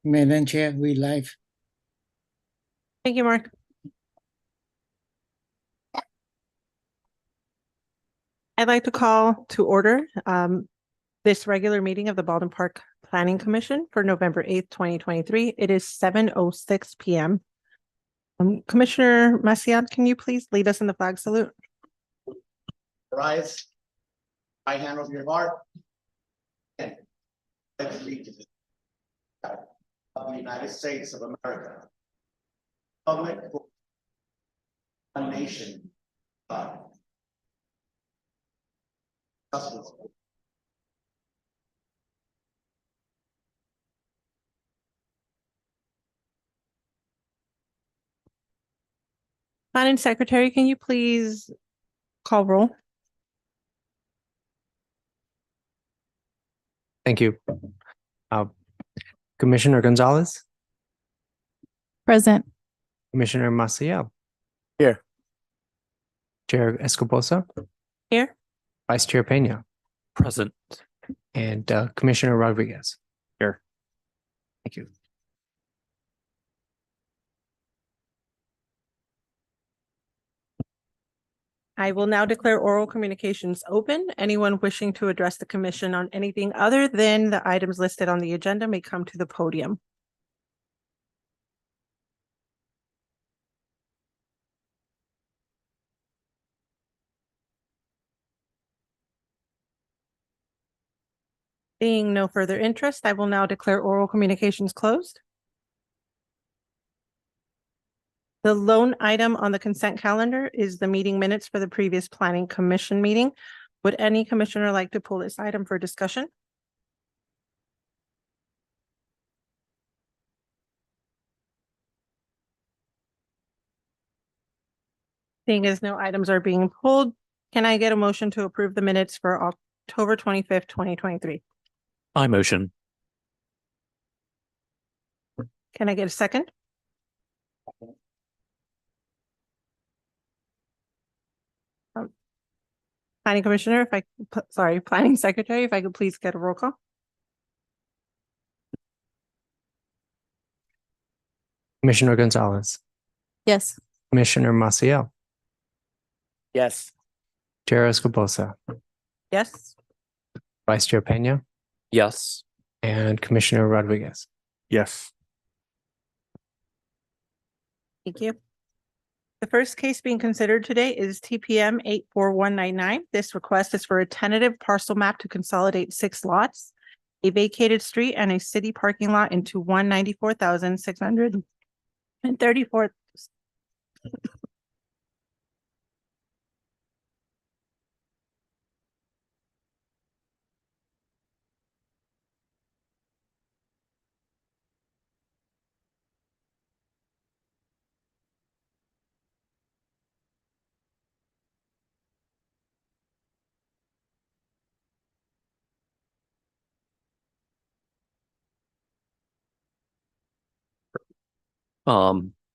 Madam Chair, we live. Thank you, Mark. I'd like to call to order this regular meeting of the Baldwin Park Planning Commission for November 8th, 2023. It is 7:06 p.m. Commissioner Maciel, can you please lead us in the flag salute? Rise, right hand over your heart. And let's read to the flag of the United States of America. Public for one nation, God. Justice. Planning Secretary, can you please call roll? Thank you. Commissioner Gonzalez, Present. Commissioner Maciel. Here. Chair Escobosa, Here. Vice Chair Peña, Present. and Commissioner Rodriguez. Here. Thank you. I will now declare oral communications open. Anyone wishing to address the commission on anything other than the items listed on the agenda may come to the podium. Being no further interest, I will now declare oral communications closed. The lone item on the consent calendar is the meeting minutes for the previous Planning Commission meeting. Would any commissioner like to pull this item for discussion? Seeing as no items are being pulled, can I get a motion to approve the minutes for October 25th, 2023? I motion. Can I get a second? Planning Commissioner, Planning Secretary, if I could please get a roll call. Commissioner Gonzalez, Yes. Commissioner Maciel, Yes. Chair Escobosa, Yes. Vice Chair Peña, Yes. and Commissioner Rodriguez. Yes. Thank you. The first case being considered today is TPM 84199. This request is for a tentative parcel map to consolidate 6 lots, a vacated street, and a city parking lot into 194,634.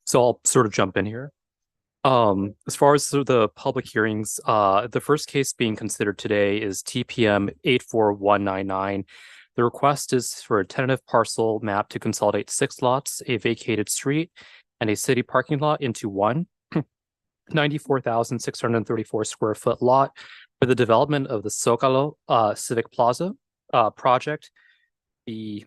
So I'll sort of jump in here. As far as the public hearings, the first case being considered today is TPM 84199. The request is for a tentative parcel map to consolidate 6 lots, a vacated street, and a city parking lot into one 94,634 square foot lot for the development of the Zocalo Civic Plaza project. The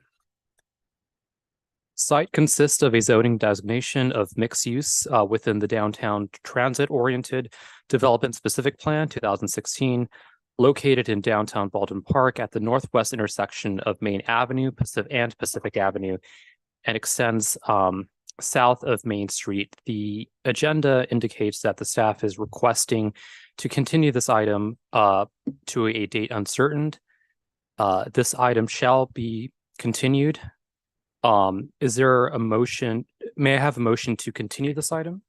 site consists of a zoning designation of mixed use within the downtown transit-oriented development specific plan 2016, located in downtown Baldwin Park at the northwest intersection of Main Avenue and Pacific Avenue, and extends south of Main Street. The agenda indicates that the staff is requesting to continue this item to a date uncertain. This item shall be continued. Is there a motion? May I have a motion to continue this item?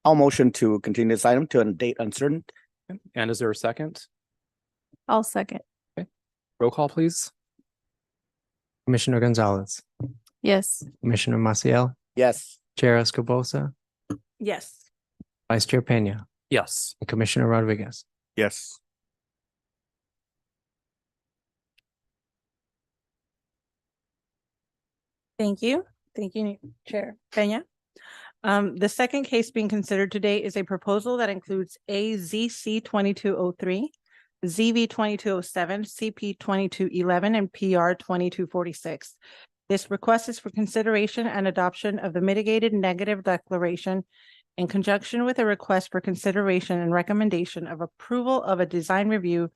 I'll motion to continue this item to a date uncertain. And is there a second? I'll second. Roll call, please. Commissioner Gonzalez, Yes. Commissioner Maciel, Yes. Chair Escobosa, Yes. Vice Chair Peña, Yes. and Commissioner Rodriguez. Yes. Thank you. Thank you, Chair Peña. The second case being considered today is a proposal that includes AZC 2203, ZV 2207, CP 2211, and PR 2246. This request is for consideration and adoption of the mitigated negative declaration in conjunction with a request for consideration and recommendation of approval of a design review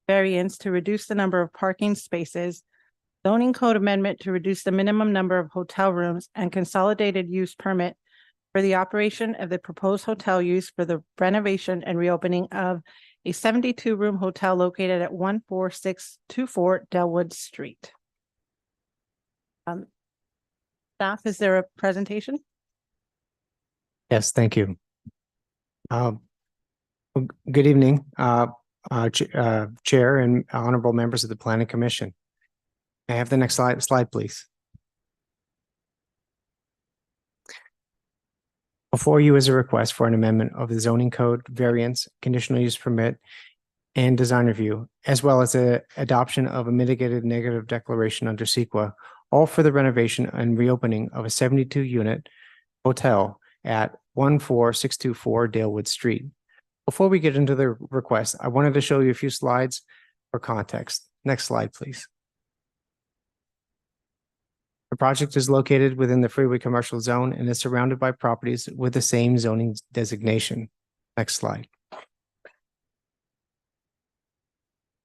variance to reduce the number of parking spaces, zoning code amendment to reduce the minimum number of hotel rooms, and consolidated use permit for the operation of the proposed hotel use for the renovation and reopening of a 72-room hotel located at 14624 Delwood Street. Staff, is there a presentation? Yes, thank you. Good evening, Chair and honorable members of the Planning Commission. May I have the next slide, please. Before you is a request for an amendment of the zoning code variance, conditional use permit, and design review, as well as a adoption of a mitigated negative declaration under CEQA, all for the renovation and reopening of a 72-unit hotel at 14624 Dalewood Street. Before we get into the request, I wanted to show you a few slides for context. Next slide, please. The project is located within the freeway commercial zone and is surrounded by properties with the same zoning designation. Next slide.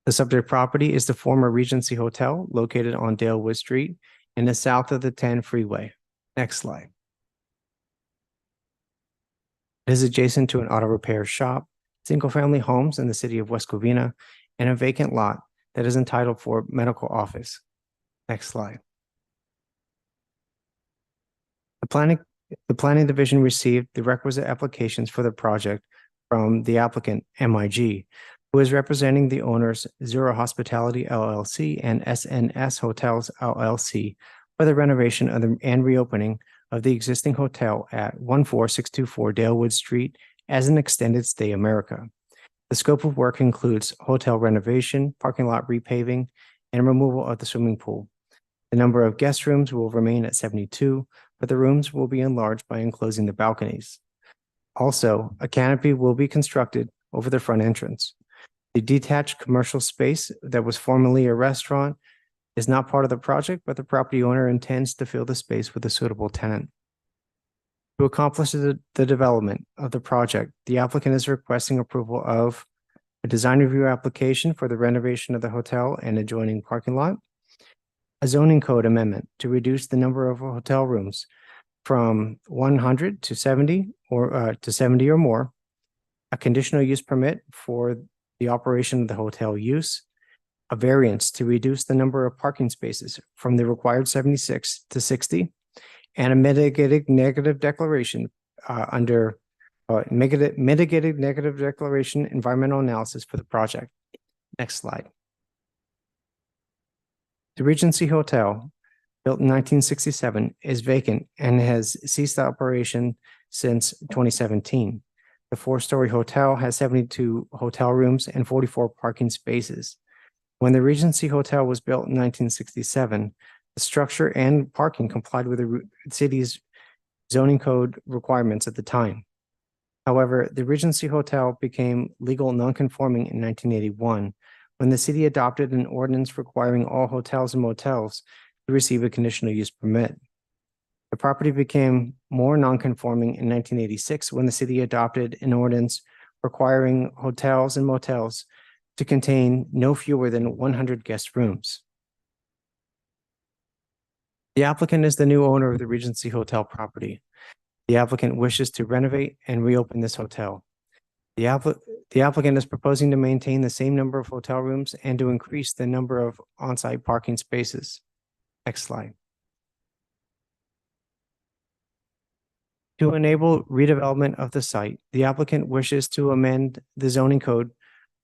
The subject property is the former Regency Hotel located on Dalewood Street in the south of the 10 freeway. Next slide. It is adjacent to an auto repair shop, single-family homes in the city of West Covina, and a vacant lot that is entitled for medical office. Next slide. The planning division received the requisite applications for the project from the applicant MIG, who is representing the owners Zero Hospitality LLC and SNS Hotels LLC for the renovation of and reopening of the existing hotel at 14624 Dalewood Street as an extended stay America. The scope of work includes hotel renovation, parking lot repaving, and removal of the swimming pool. The number of guest rooms will remain at 72, but the rooms will be enlarged by enclosing the balconies. Also, a canopy will be constructed over the front entrance. The detached commercial space that was formerly a restaurant is not part of the project, but the property owner intends to fill the space with a suitable tenant. To accomplish the development of the project, the applicant is requesting approval of a design review application for the renovation of the hotel and adjoining parking lot, a zoning code amendment to reduce the number of hotel rooms from 100 to 70 or more, a conditional use permit for the operation of the hotel use, a variance to reduce the number of parking spaces from the required 76 to 60, and a mitigated negative declaration under mitigated negative declaration environmental analysis for the project. Next slide. The Regency Hotel, built in 1967, is vacant and has ceased operation since 2017. The four-story hotel has 72 hotel rooms and 44 parking spaces. When the Regency Hotel was built in 1967, the structure and parking complied with the city's zoning code requirements at the time. However, the Regency Hotel became legal non-conforming in 1981 when the city adopted an ordinance requiring all hotels and motels to receive a conditional use permit. The property became more non-conforming in 1986 when the city adopted an ordinance requiring hotels and motels to contain no fewer than 100 guest rooms. The applicant is the new owner of the Regency Hotel property. The applicant wishes to renovate and reopen this hotel. The applicant is proposing to maintain the same number of hotel rooms and to increase the number of on-site parking spaces. Next slide. To enable redevelopment of the site, the applicant wishes to amend the zoning code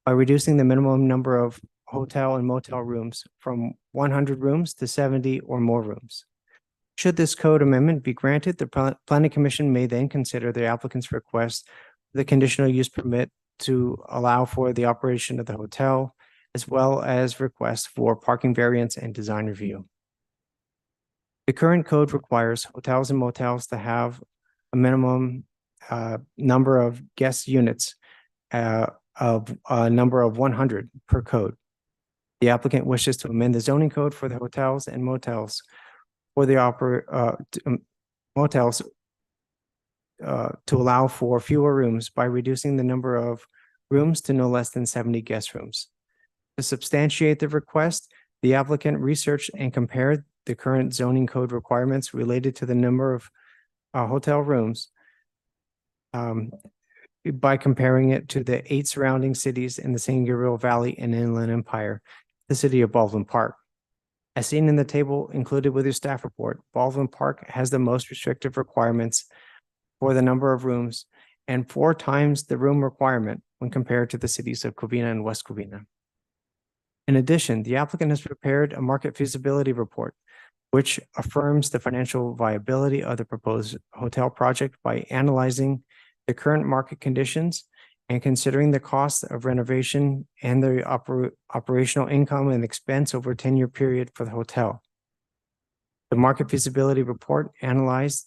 by reducing the minimum number of hotel and motel rooms from 100 rooms to 70 or more rooms. Should this code amendment be granted, the Planning Commission may then consider the applicant's request for the conditional use permit to allow for the operation of the hotel, as well as requests for parking variance and design review. The current code requires hotels and motels to have a minimum number of guest units of a number of 100 per code. The applicant wishes to amend the zoning code for the hotels and motels for the motels to allow for fewer rooms by reducing the number of rooms to no less than 70 guest rooms. To substantiate the request, the applicant researched and compared the current zoning code requirements related to the number of hotel rooms by comparing it to the 8 surrounding cities in the San Gabriel Valley and Inland Empire, the city of Baldwin Park. As seen in the table included with your staff report, Baldwin Park has the most restrictive requirements for the number of rooms and 4 times the room requirement when compared to the cities of Covina and West Covina. In addition, the applicant has prepared a market feasibility report, which affirms the financial viability of the proposed hotel project by analyzing the current market conditions and considering the cost of renovation and the operational income and expense over a 10-year period for the hotel. The market feasibility report analyzed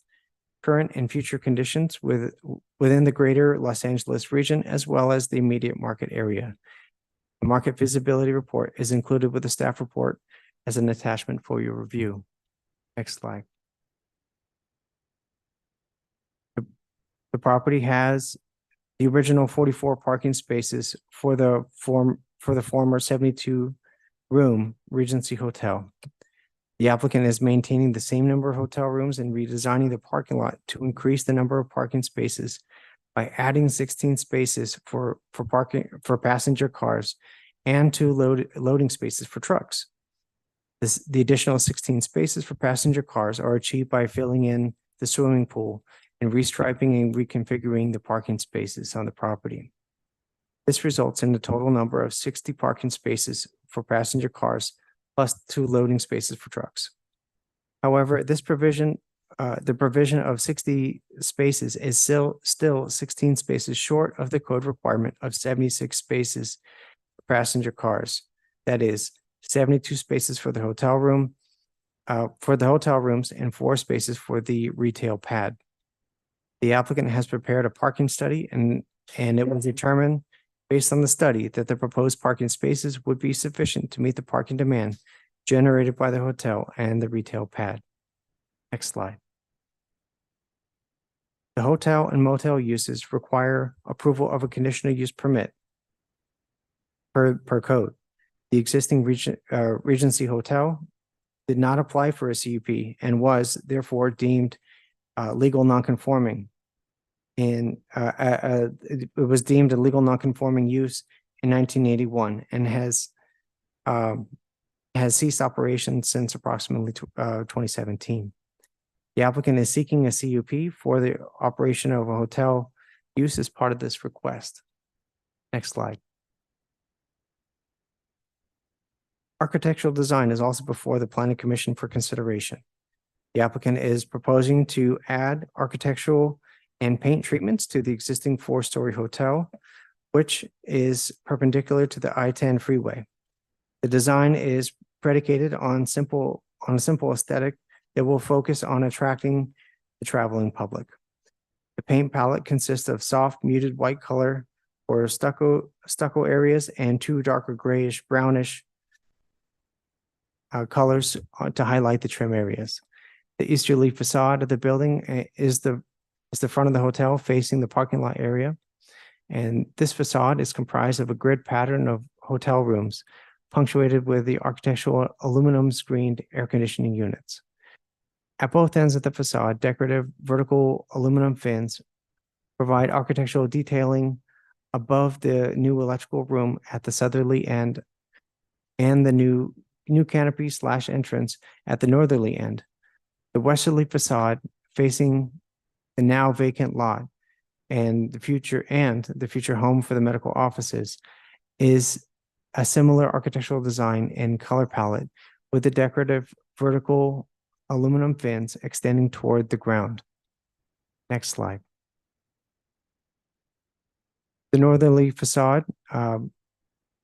current and future conditions within the greater Los Angeles region, as well as the immediate market area. The market feasibility report is included with the staff report as an attachment for your review. Next slide. The property has the original 44 parking spaces for the former 72-room Regency Hotel. The applicant is maintaining the same number of hotel rooms and redesigning the parking lot to increase the number of parking spaces by adding 16 spaces for passenger cars and 2 loading spaces for trucks. The additional 16 spaces for passenger cars are achieved by filling in the swimming pool and restriping and reconfiguring the parking spaces on the property. This results in a total number of 60 parking spaces for passenger cars plus 2 loading spaces for trucks. However, this provision, the provision of 60 spaces is still 16 spaces short of the code requirement of 76 spaces for passenger cars. That is 72 spaces for the hotel room, for the hotel rooms, and 4 spaces for the retail pad. The applicant has prepared a parking study, and it was determined based on the study that the proposed parking spaces would be sufficient to meet the parking demand generated by the hotel and the retail pad. Next slide. The hotel and motel uses require approval of a conditional use permit per code. The existing Regency Hotel did not apply for a CUP and was therefore deemed legal nonconforming. It was deemed a legal nonconforming use in 1981 and has ceased operation since approximately 2017. The applicant is seeking a CUP for the operation of a hotel use as part of this request. Next slide. Architectural design is also before the Planning Commission for consideration. The applicant is proposing to add architectural and paint treatments to the existing 4-story hotel, which is perpendicular to the I-10 freeway. The design is predicated on a simple aesthetic that will focus on attracting the traveling public. The paint palette consists of soft muted white color for stucco areas and 2 darker grayish brownish colors to highlight the trim areas. The easterly facade of the building is the front of the hotel facing the parking lot area. And this facade is comprised of a grid pattern of hotel rooms punctuated with the architectural aluminum screened air conditioning units. At both ends of the facade, decorative vertical aluminum fins provide architectural detailing above the new electrical room at the southerly end and the new canopy / entrance at the northerly end. The westerly facade facing the now vacant lot and the future home for the medical offices is a similar architectural design and color palette with the decorative vertical aluminum fins extending toward the ground. Next slide. The northerly facade,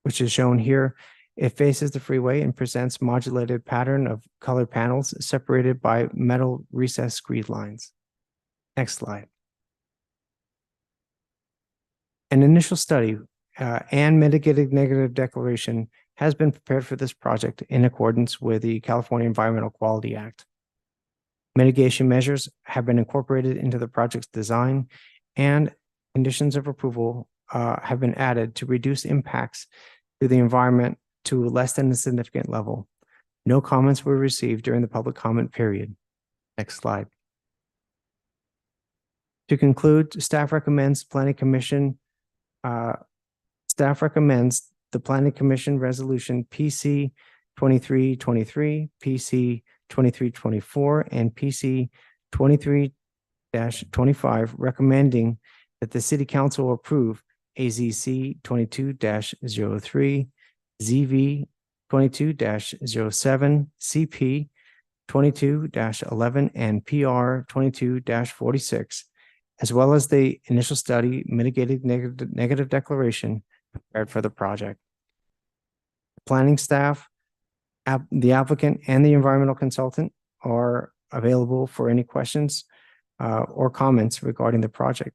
which is shown here, It faces the freeway and presents modulated pattern of colored panels separated by metal recessed screed lines. Next slide. An initial study and mitigated negative declaration has been prepared for this project in accordance with the California Environmental Quality Act. Mitigation measures have been incorporated into the project's design, and conditions of approval have been added to reduce impacts to the environment to less than a significant level. No comments were received during the public comment period. Next slide. To conclude, staff recommends the Planning Commission Resolution PC 2323, PC 2324, and PC 23-25, recommending that the City Council approve AZC 22-03, ZV 22-07, CP 22-11, and PR 22-46, as well as the initial study mitigated negative declaration prepared for the project. Planning staff, the applicant, and the environmental consultant are available for any questions or comments regarding the project.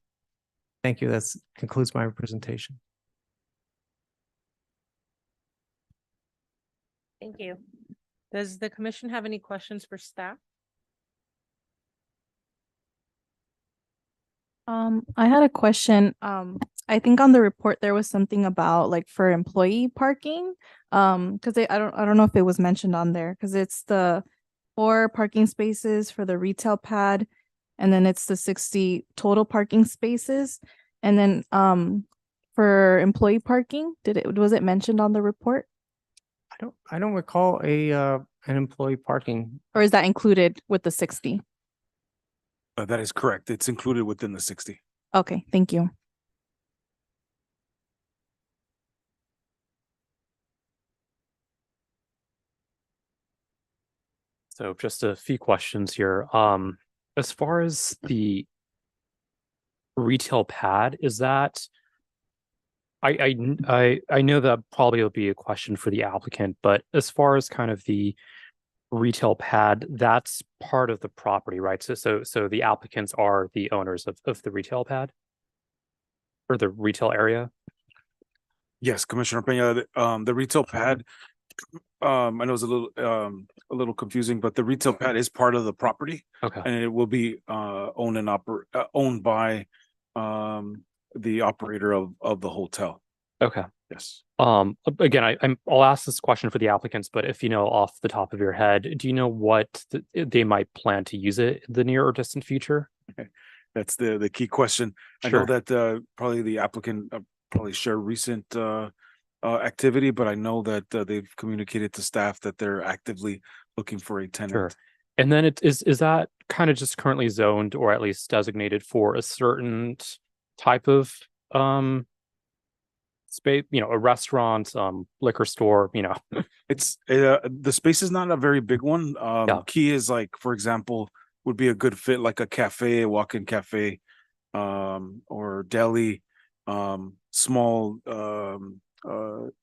Thank you. That concludes my presentation. Thank you. Does the commission have any questions for staff? I had a question. I think on the report there was something about like for employee parking. Because I don't know if it was mentioned on there, because it's the 4 parking spaces for the retail pad, and then it's the 60 total parking spaces. And then for employee parking, was it mentioned on the report? I don't recall an employee parking. Or is that included with the 60? That is correct. It's included within the 60. Okay, thank you. So just a few questions here. As far as the retail pad, is that I know that probably will be a question for the applicant, but as far as kind of the retail pad, that's part of the property, right? So the applicants are the owners of the retail pad or the retail area? Yes, Commissioner Peña, the retail pad, I know it's a little confusing, but the retail pad is part of the property, Okay. and it will be owned by the operator of the hotel. Okay. Yes. Again, I'll ask this question for the applicants, but if you know off the top of your head, do you know what they might plan to use it in the near or distant future? That's the key question. Sure. I know that probably the applicant probably share recent activity, but I know that they've communicated to staff that they're actively looking for a tenant. Sure. And then is that kind of just currently zoned or at least designated for a certain type of space, a restaurant, liquor store, It's the space is not a very big one. Yeah. Key is like, for example, would be a good fit like a cafe, a walk-in cafe, or deli, small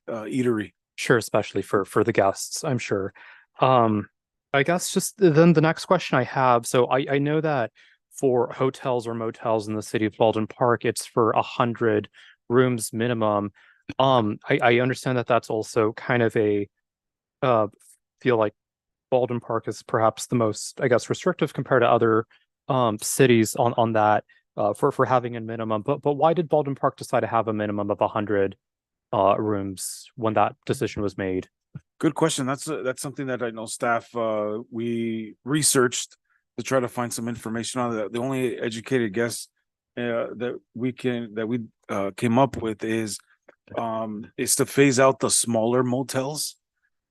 eatery. Sure, especially for the guests, I'm sure. I guess just then the next question I have, so I know that for hotels or motels in the city of Baldwin Park, it's for 100 rooms minimum. I understand that that's also kind of feel like Baldwin Park is perhaps the most, I guess, restrictive compared to other cities on that for having a minimum. But why did Baldwin Park decide to have a minimum of 100 rooms when that decision was made? Good question. That's something that I know staff we researched to try to find some information on that. The only educated guess that we came up with is to phase out the smaller motels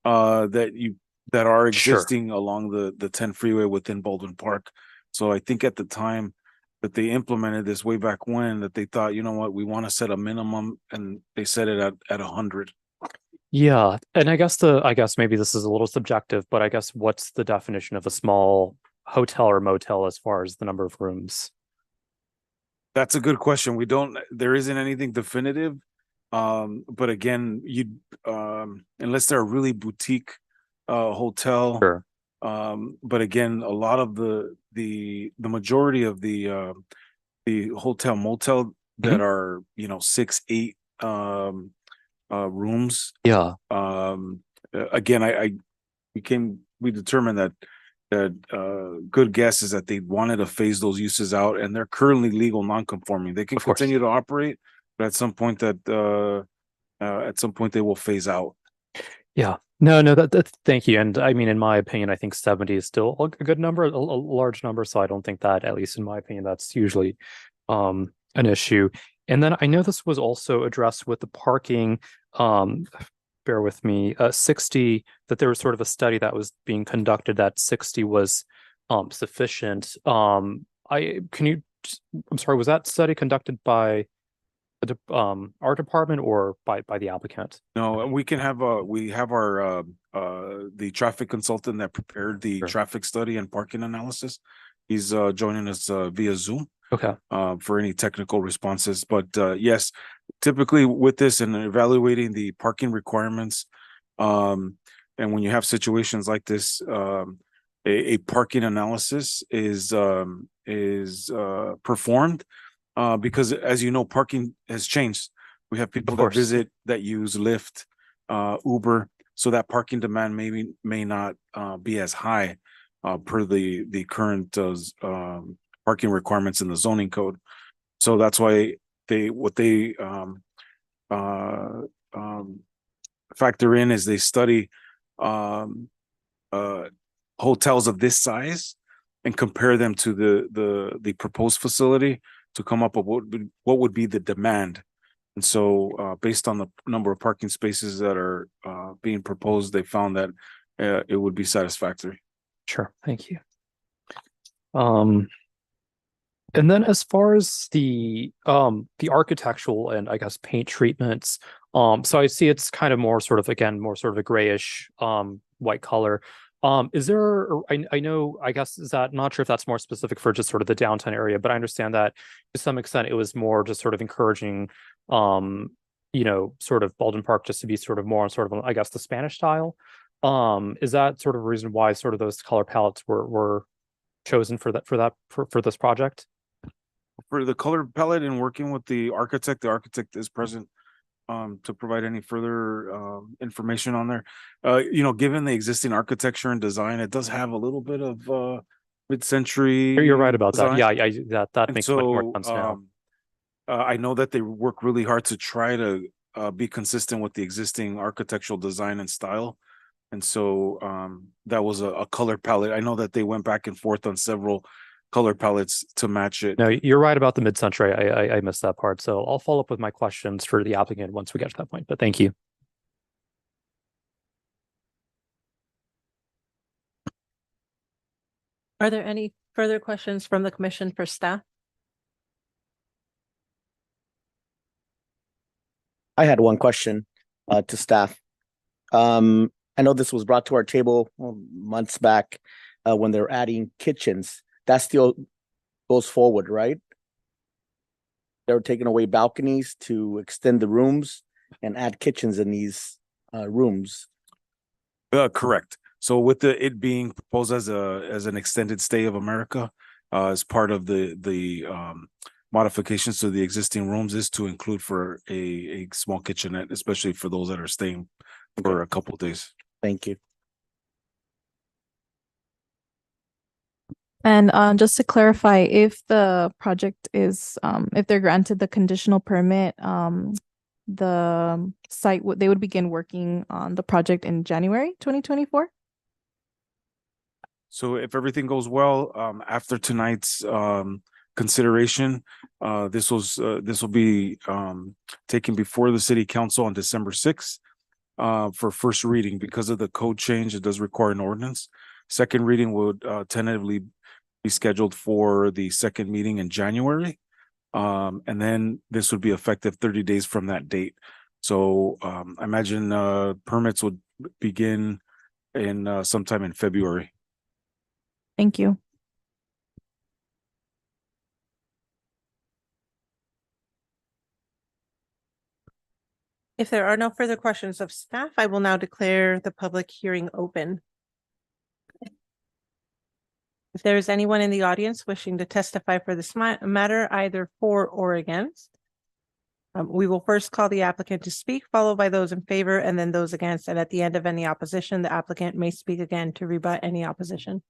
that are existing along the 10 freeway within Baldwin Park. So I think at the time that they implemented this way back when, that they thought, you know what, we want to set a minimum, and they set it at 100. Yeah, and I guess maybe this is a little subjective, but I guess what's the definition of a small hotel or motel as far as the number of rooms? That's a good question. There isn't anything definitive. But again, unless they're a really boutique hotel. Sure. But again, a lot of the majority of the hotel motel that are, 6, 8 rooms. Yeah. Again, we determined that good guess is that they wanted to phase those uses out, and they're currently legal non-conforming. They can Of course. continue to operate, but at some point they will phase out. Yeah. No, thank you. And I mean, in my opinion, I think 70 is still a good number, a large number. So I don't think that, at least in my opinion, that's usually an issue. And then I know this was also addressed with the parking, bear with me, 60, that there was sort of a study that was being conducted that 60 was sufficient. I'm sorry, was that study conducted by our department or by the applicant? No, and we have our the traffic consultant that prepared the Sure. traffic study and parking analysis. He's joining us via Zoom Okay. for any technical responses. But yes, typically with this and evaluating the parking requirements, and when you have situations like this, a parking analysis is performed. Because as you know, parking has changed. We have people Of that course. visit, that use Lyft, Uber, so that parking demand may not be as high per the current parking requirements in the zoning code. So that's why they factor in is they study hotels of this size and compare them to the proposed facility to come up with what would be the demand. And so based on the number of parking spaces that are being proposed, they found that it would be satisfactory. Sure. Thank you. And then as far as the architectural and I guess paint treatments, so I see it's kind of more sort of a grayish white color. Is there, I know, I guess, is that, not sure if that's more specific for just sort of the downtown area, but I understand that to some extent it was more just sort of encouraging, sort of Baldwin Park just to be sort of more on sort of, I guess, the Spanish style. Is that sort of a reason why sort of those color palettes were chosen for this project? For the color palette and working with the architect is present to provide any further information on there. Given the existing architecture and design, it does have a little bit of mid-century. You're right about that. design. Yeah, that And makes much more sense now. I know that they work really hard to try to be consistent with the existing architectural design and style. And so that was a color palette. I know that they went back and forth on several color palettes to match it. No, you're right about the mid-century. I missed that part. So I'll follow up with my questions for the applicant once we get to that point. But thank you. Are there any further questions from the commission for staff? I had one question to staff. I know this was brought to our table months back when they're adding kitchens. That still goes forward, right? They're taking away balconies to extend the rooms and add kitchens in these rooms. Correct. So with it being proposed as an extended stay of America, as part of the modifications to the existing rooms, is to include for a small kitchenette, especially for those that are staying for a couple of days. Thank you. And just to clarify, if the project is, if they're granted the conditional permit, the site they would begin working on the project in January 2024? So if everything goes well, after tonight's consideration, this will be taken before the city council on December 6th for first reading. Because of the code change, it does require an ordinance. Second reading would tentatively be scheduled for the second meeting in January. And then this would be effective 30 days from that date. So I imagine permits would begin in sometime in February. Thank you. If there are no further questions of staff, I will now declare the public hearing open. If there is anyone in the audience wishing to testify for this matter, either for or against, we will first call the applicant to speak, followed by those in favor and then those against. And at the end of any opposition, the applicant may speak again to rebut any opposition.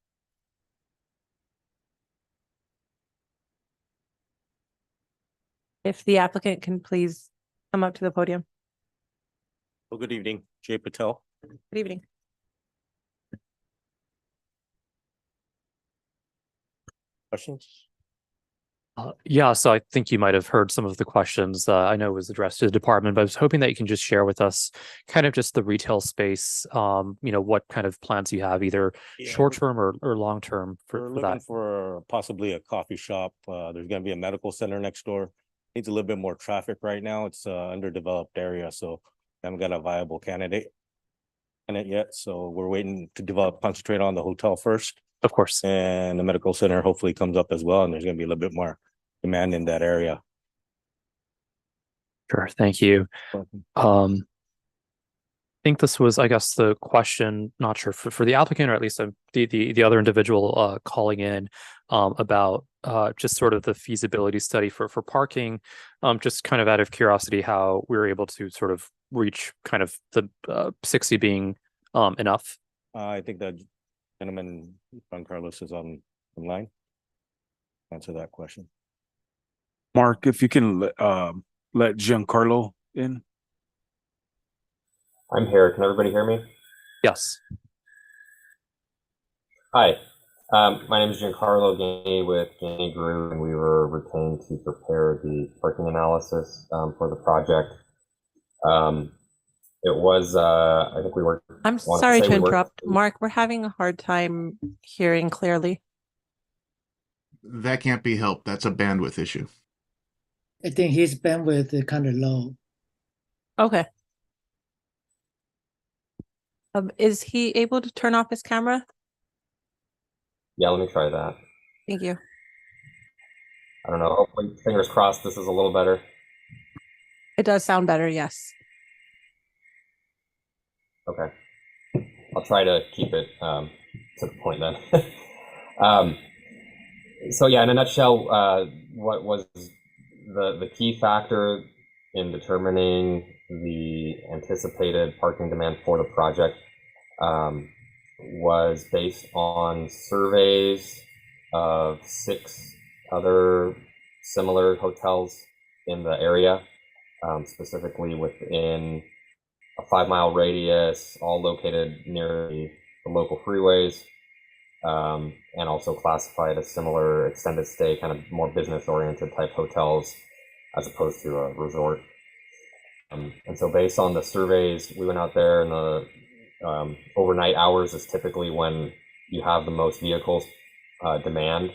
If the applicant can please come up to the podium. Well, good evening, Jay Patel. Good evening. Questions? Yeah, so I think you might have heard some of the questions. I know it was addressed to the department, but I was hoping that you can just share with us kind of just the retail space, what kind of plans you have, either Yeah, short-term or long-term We're for looking that. for possibly a coffee shop. There's gonna be a medical center next door. Needs a little bit more traffic right now. It's underdeveloped area, so I haven't got a viable candidate in it yet. So we're waiting to concentrate on the hotel first, Of course. and the medical center hopefully comes up as well, and there's gonna be a little bit more demand in that area. Sure. Thank you. I think this was, I guess, the question, not sure for the applicant, or at least the other individual calling in about just sort of the feasibility study for parking. Just kind of out of curiosity, how we were able to sort of reach kind of the 60 being enough. I think that gentleman, Juan Carlos, is online. Answer that question. Mark, if you can let Giancarlo in. I'm here. Can everybody hear me? Yes. Hi, my name is Giancarlo Gainey with Gainey Group, and we were retained to prepare the parking analysis for the project. It was, I think we were. I'm wanted sorry say to we worked- interrupt. Mark, we're having a hard time hearing clearly. That can't be helped. That's a bandwidth issue. I think his bandwidth is kind of low. Okay. Is he able to turn off his camera? Yeah, let me try that. Thank you. I don't know. Hopefully, fingers crossed, this is a little better. It does sound better, yes. Okay. I'll try to keep it to the point then. So yeah, in a nutshell, what was the key factor in determining the anticipated parking demand for the project was based on surveys of 6 other similar hotels in the area, specifically within a 5-mile radius, all located near the local freeways, and also classified as similar extended stay, kind of more business-oriented type hotels, as opposed to a resort. And so based on the surveys, we went out there, and the overnight hours is typically when you have the most vehicles demand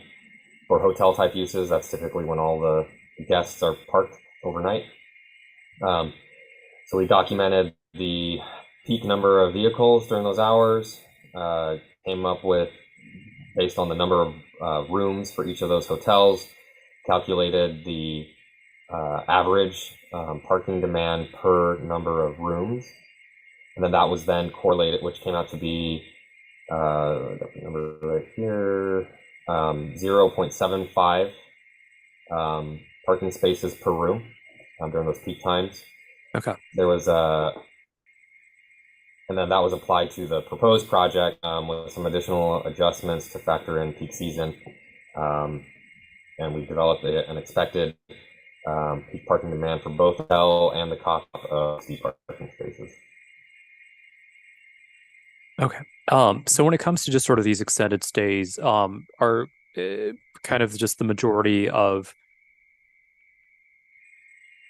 for hotel type uses. That's typically when all the guests are parked overnight. So we documented the peak number of vehicles during those hours, came up with, based on the number of rooms for each of those hotels, calculated the average parking demand per number of rooms. And then that was then correlated, which came out to be, I got the number right here, 0.75 parking spaces per room during those peak times. Okay. There was and then that was applied to the proposed project with some additional adjustments to factor in peak season. And we developed an expected peak parking demand for both hotel and the cost of these parking spaces. Okay. So when it comes to just sort of these extended stays, are kind of just the majority of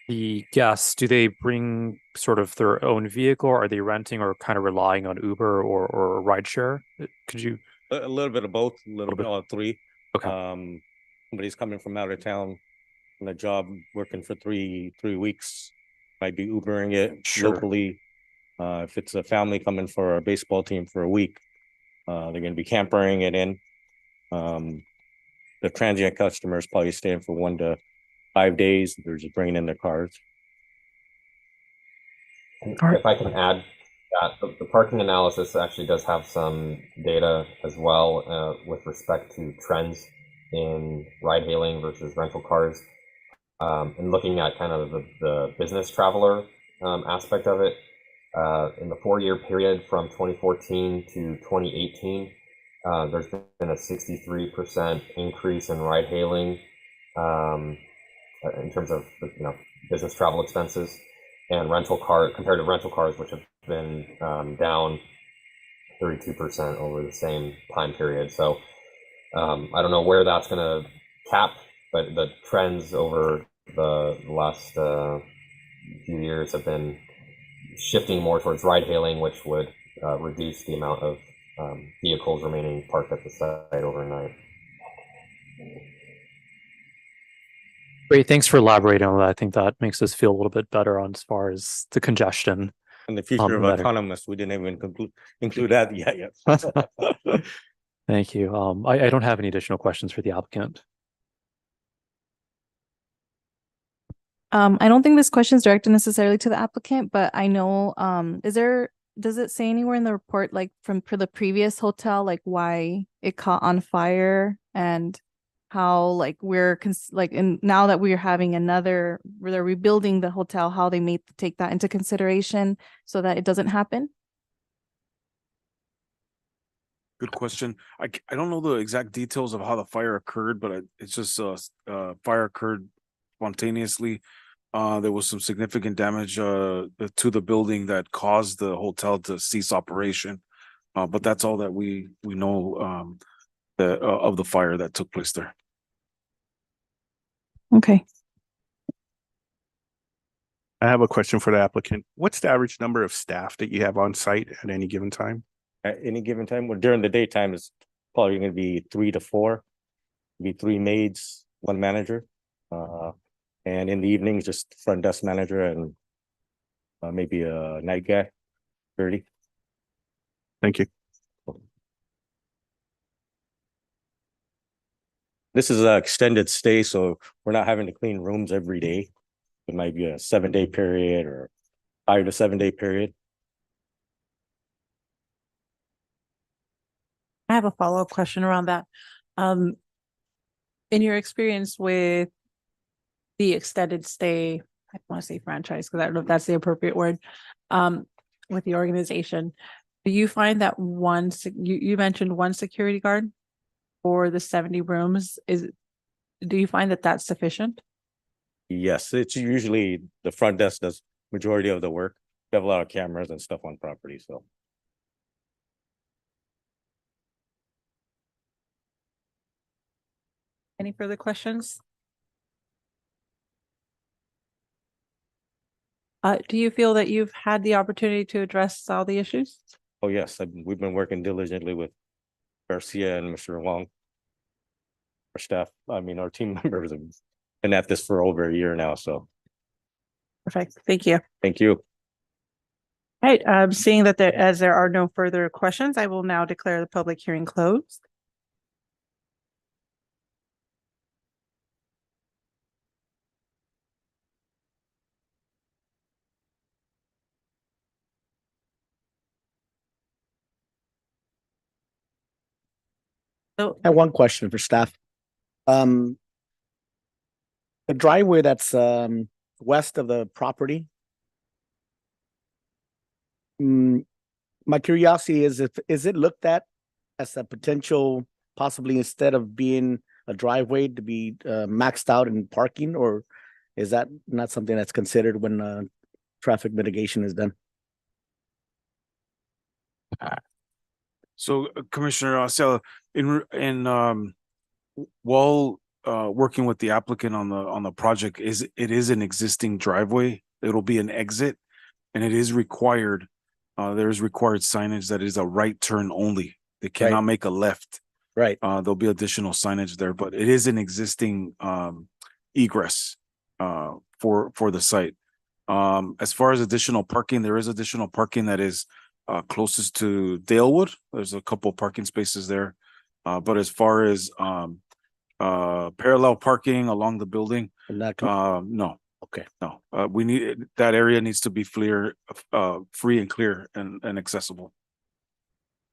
the guests, do they bring sort of their own vehicle? Are they renting or kind of relying on Uber or rideshare? Could you? A little bit of both, a little bit all 3. Okay. Somebody's coming from out of town on a job, working for three weeks, might be Ubering it Sure. locally. If it's a family coming for a baseball team for a week, they're going to be campering it in. The transient customers probably staying for 1 to 5 days. They're just bringing in their cars. And All right. if I can add that, the parking analysis actually does have some data as well with respect to trends in ride hailing versus rental cars. And looking at kind of the business traveler aspect of it, in the 4-year period from 2014 to 2018, there's been a 63% increase in ride hailing in terms of business travel expenses, and rental car compared to rental cars, which have been down 32% over the same time period. So I don't know where that's going to cap, but the trends over the last few years have been shifting more towards ride hailing, which would reduce the amount of vehicles remaining parked at the site overnight. Great, thanks for elaborating on that. I think that makes us feel a little bit better on as far as the congestion. And the future of better. autonomous, we didn't even include that yet. Thank you. I don't have any additional questions for the applicant. I don't think this question is directed necessarily to the applicant, but I know, does it say anywhere in the report, like for the previous hotel, like why it caught on fire and how like now that we're having they're rebuilding the hotel, how they may take that into consideration so that it doesn't happen? Good question. I don't know the exact details of how the fire occurred, but it's just fire occurred spontaneously. There was some significant damage to the building that caused the hotel to cease operation. But that's all that we know of the fire that took place there. Okay. I have a question for the applicant. What's the average number of staff that you have on site at any given time? At any given time, well, during the daytime, it's probably going to be 3 to 4, be 3 maids, 1 manager. And in the evenings, just front desk manager and maybe a night guy, 30. Thank you. This is an extended stay, so we're not having to clean rooms every day. It might be a 7-day period or 5 to 7-day period. I have a follow-up question around that. In your experience with the extended stay, I want to say franchise because I don't know if that's the appropriate word, with the organization, do you find that you mentioned 1 security guard for the 70 rooms? Do you find that that's sufficient? Yes, it's usually the front desk does majority of the work. We have a lot of cameras and stuff on property, so. Any further questions? Do you feel that you've had the opportunity to address all the issues? Oh, yes, we've been working diligently with Garcia and Mr. Wong. Our staff, our team members have been at this for over a year now, so. Perfect. Thank you. Thank you. All right, seeing that there are no further questions, I will now declare the public hearing closed. So I have one question for staff. The driveway that's west of the property. My curiosity is is it looked at as a potential, possibly instead of being a driveway, to be maxed out in parking, or is that not something that's considered when traffic mitigation is done? So Commissioner Acela, while working with the applicant on the project, it is an existing driveway. It'll be an exit, and it is required. There is required signage that is a right turn only. They cannot make a left. Right. There'll be additional signage there, but it is an existing egress for the site. As far as additional parking, there is additional parking that is closest to Dalewood. There's a couple parking spaces there. But as far as parallel parking along the building, no. Okay. No, we need, that area needs to be free and clear and accessible.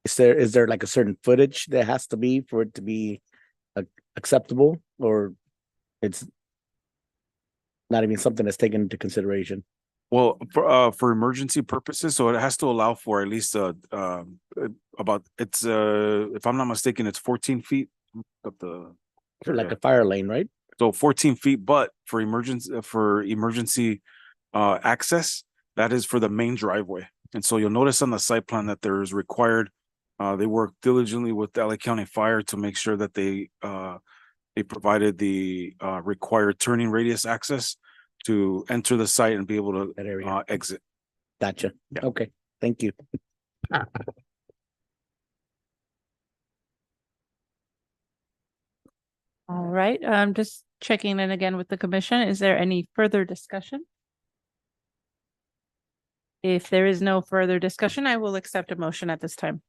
Is there like a certain footage that has to be for it to be acceptable, or it's not even something that's taken into consideration? Well, for emergency purposes, so it has to allow for at least about, it's if I'm not mistaken, it's 14 feet of the. Like a fire lane, right? So 14 feet, but for emergency access, that is for the main driveway. And so you'll notice on the site plan that there is required, they work diligently with LA County Fire to make sure that they provided the required turning radius access to enter the site and be able to That area. exit. Gotcha. Yeah. Okay, thank you. All right, just checking in again with the commission. Is there any further discussion? If there is no further discussion, I will accept a motion at this time.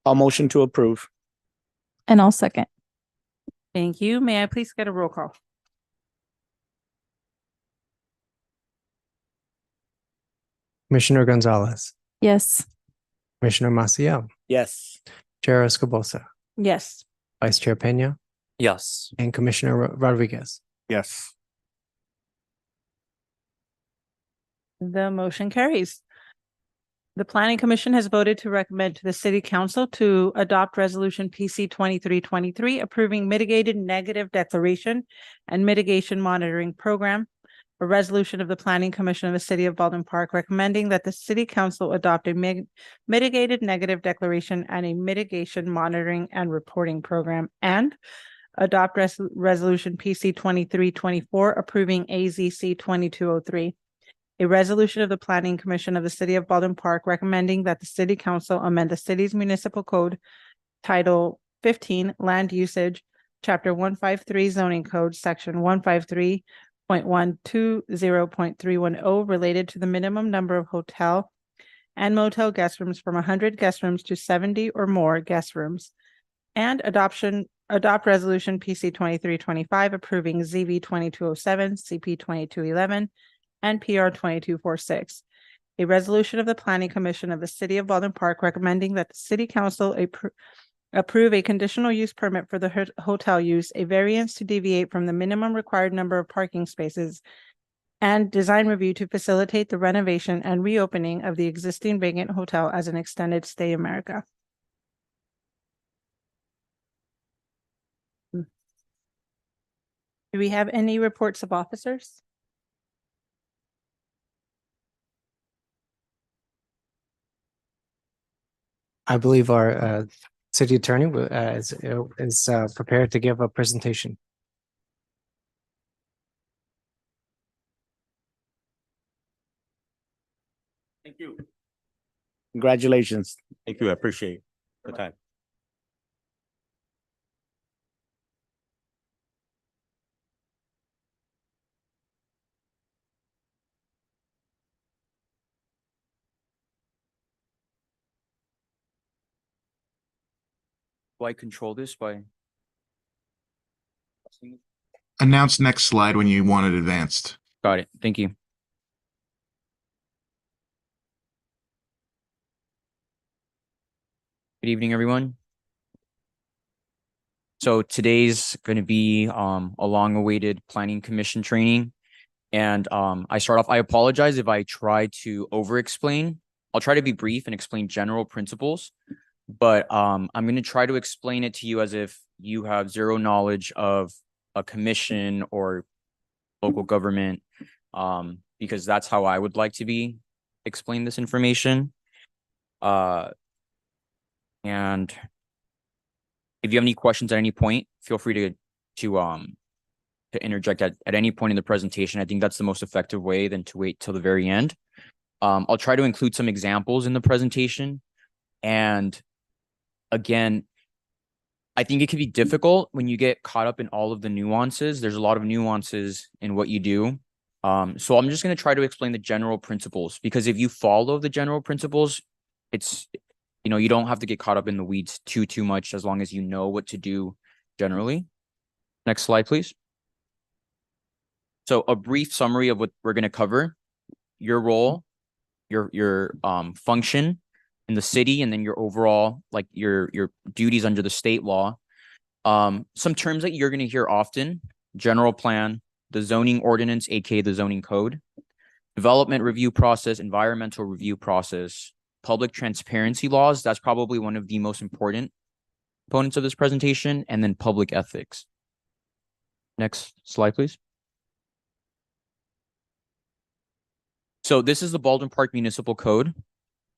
I'll motion to approve. And I'll second. Thank you. May I please get a roll call? Commissioner Gonzalez, Yes. Commissioner Maciel, Yes. Chair Escobosa, Yes. Vice Chair Peña, Yes. and Commissioner Rodriguez. Yes. The motion carries. The Planning Commission has voted to recommend to the City Council to adopt Resolution PC 2323 approving mitigated negative declaration and mitigation monitoring program. A resolution of the Planning Commission of the City of Baldwin Park recommending that the City Council adopt a mitigated negative declaration and a mitigation monitoring and reporting program, and adopt Resolution PC 2324 approving AZC 2203. A resolution of the Planning Commission of the City of Baldwin Park recommending that the City Council amend the city's municipal code, Title 15, Land Usage, Chapter 153 Zoning Code, Section 153.120.310 related to the minimum number of hotel and motel guest rooms from 100 guest rooms to 70 or more guest rooms, and adopt Resolution PC 2325 approving ZV 2207, CP 2211, and PR 2246. A resolution of the Planning Commission of the City of Baldwin Park recommending that the City Council approve a conditional use permit for the hotel use, a variance to deviate from the minimum required number of parking spaces, and design review to facilitate the renovation and reopening of the existing vacant hotel as an extended stay America. Do we have any reports of officers? I believe our city attorney is prepared to give a presentation. Thank you. Congratulations. Thank you. I appreciate the time. Do I control this by? Announce next slide when you want it advanced. Got it. Thank you. Good evening, everyone. So today's going to be a long-awaited Planning Commission training. And I apologize if I try to over-explain. I'll try to be brief and explain general principles. But I'm going to try to explain it to you as if you have zero knowledge of a commission or local government, because that's how I would like to explain this information. And if you have any questions at any point, feel free to interject at any point in the presentation. I think that's the most effective way than to wait till the very end. I'll try to include some examples in the presentation. And again, I think it can be difficult when you get caught up in all of the nuances. There's a lot of nuances in what you do. So I'm just going to try to explain the general principles, because if you follow the general principles, you don't have to get caught up in the weeds too much, as long as you know what to do generally. Next slide, please. So a brief summary of what we're going to cover: your role, your function in the city, and then your overall, like your duties under the state law. Some terms that you're going to hear often: general plan, the zoning ordinance, aka the zoning code, development review process, environmental review process, public transparency laws. That's probably one of the most important components of this presentation, and then public ethics. Next slide, please. So this is the Baldwin Park Municipal Code.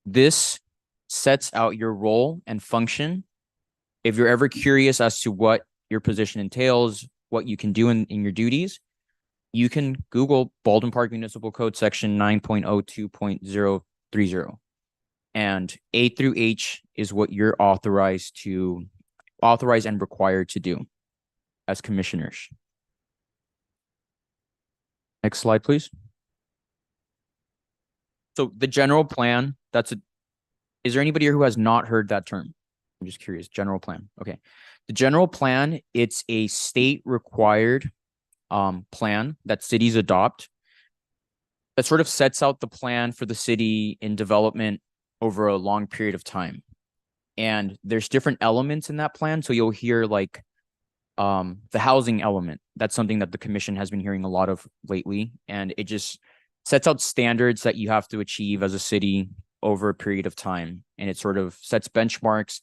This sets out your role and function. If you're ever curious as to what your position entails, what you can do in your duties, you can Google Baldwin Park Municipal Code section 9.02.030. And A through H is what you're authorized and required to do as commissioners. Next slide, please. So the general plan, is there anybody here who has not heard that term? I'm just curious. General plan. Okay. The general plan, it's a state required plan that cities adopt that sort of sets out the plan for the city in development over a long period of time. And there's different elements in that plan. So you'll hear like the housing element. That's something that the commission has been hearing a lot of lately. And it just sets out standards that you have to achieve as a city over a period of time. And it sort of sets benchmarks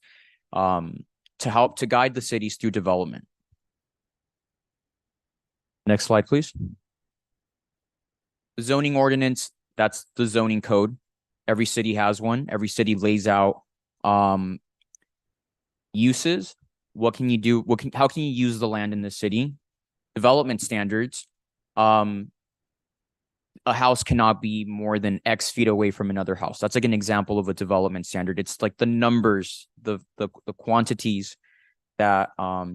to help to guide the cities through development. Next slide, please. The zoning ordinance, that's the zoning code. Every city has one. Every city lays out uses. What can you do? How can you use the land in the city? Development standards. A house cannot be more than X feet away from another house. That's like an example of a development standard. It's like the numbers, the quantities that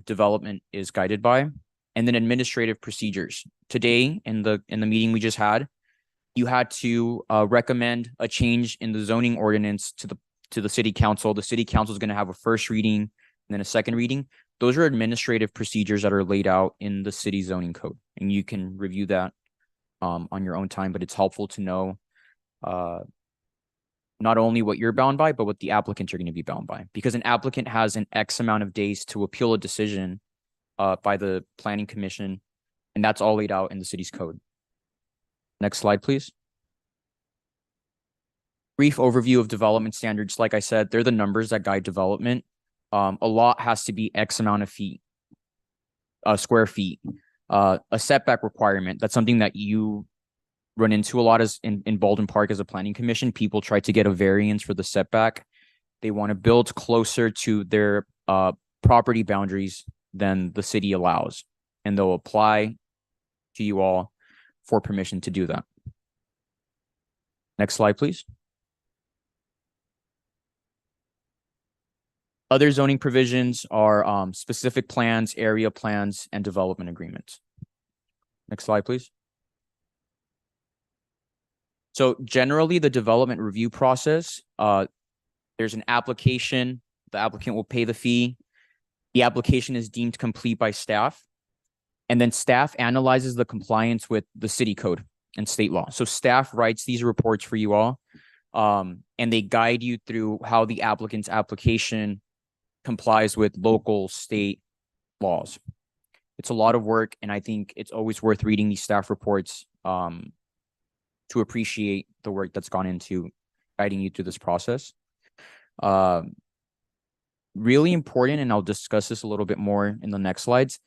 development is guided by. And then administrative procedures. Today, in the meeting we just had, you had to recommend a change in the zoning ordinance to the city council. The city council is going to have a first reading and then a second reading. Those are administrative procedures that are laid out in the city zoning code, and you can review that on your own time. But it's helpful to know not only what you're bound by, but what the applicants are going to be bound by, because an applicant has an X amount of days to appeal a decision by the planning commission, and that's all laid out in the city's code. Next slide, please. Brief overview of development standards. Like I said, they're the numbers that guide development. A lot has to be X amount of feet, square feet. A setback requirement. That's something that you run into a lot as in Baldwin Park as a planning commission. People try to get a variance for the setback. They want to build closer to their property boundaries than the city allows, and they'll apply to you all for permission to do that. Next slide, please. Other zoning provisions are specific plans, area plans, and development agreements. Next slide, please. So generally, the development review process, there's an application. The applicant will pay the fee. The application is deemed complete by staff, and then staff analyzes the compliance with the city code and state law. So staff writes these reports for you all, and they guide you through how the applicant's application complies with local, state laws. It's a lot of work, and I think it's always worth reading these staff reports to appreciate the work that's gone into guiding you through this process. Really important, and I'll discuss this a little bit more in the next slides.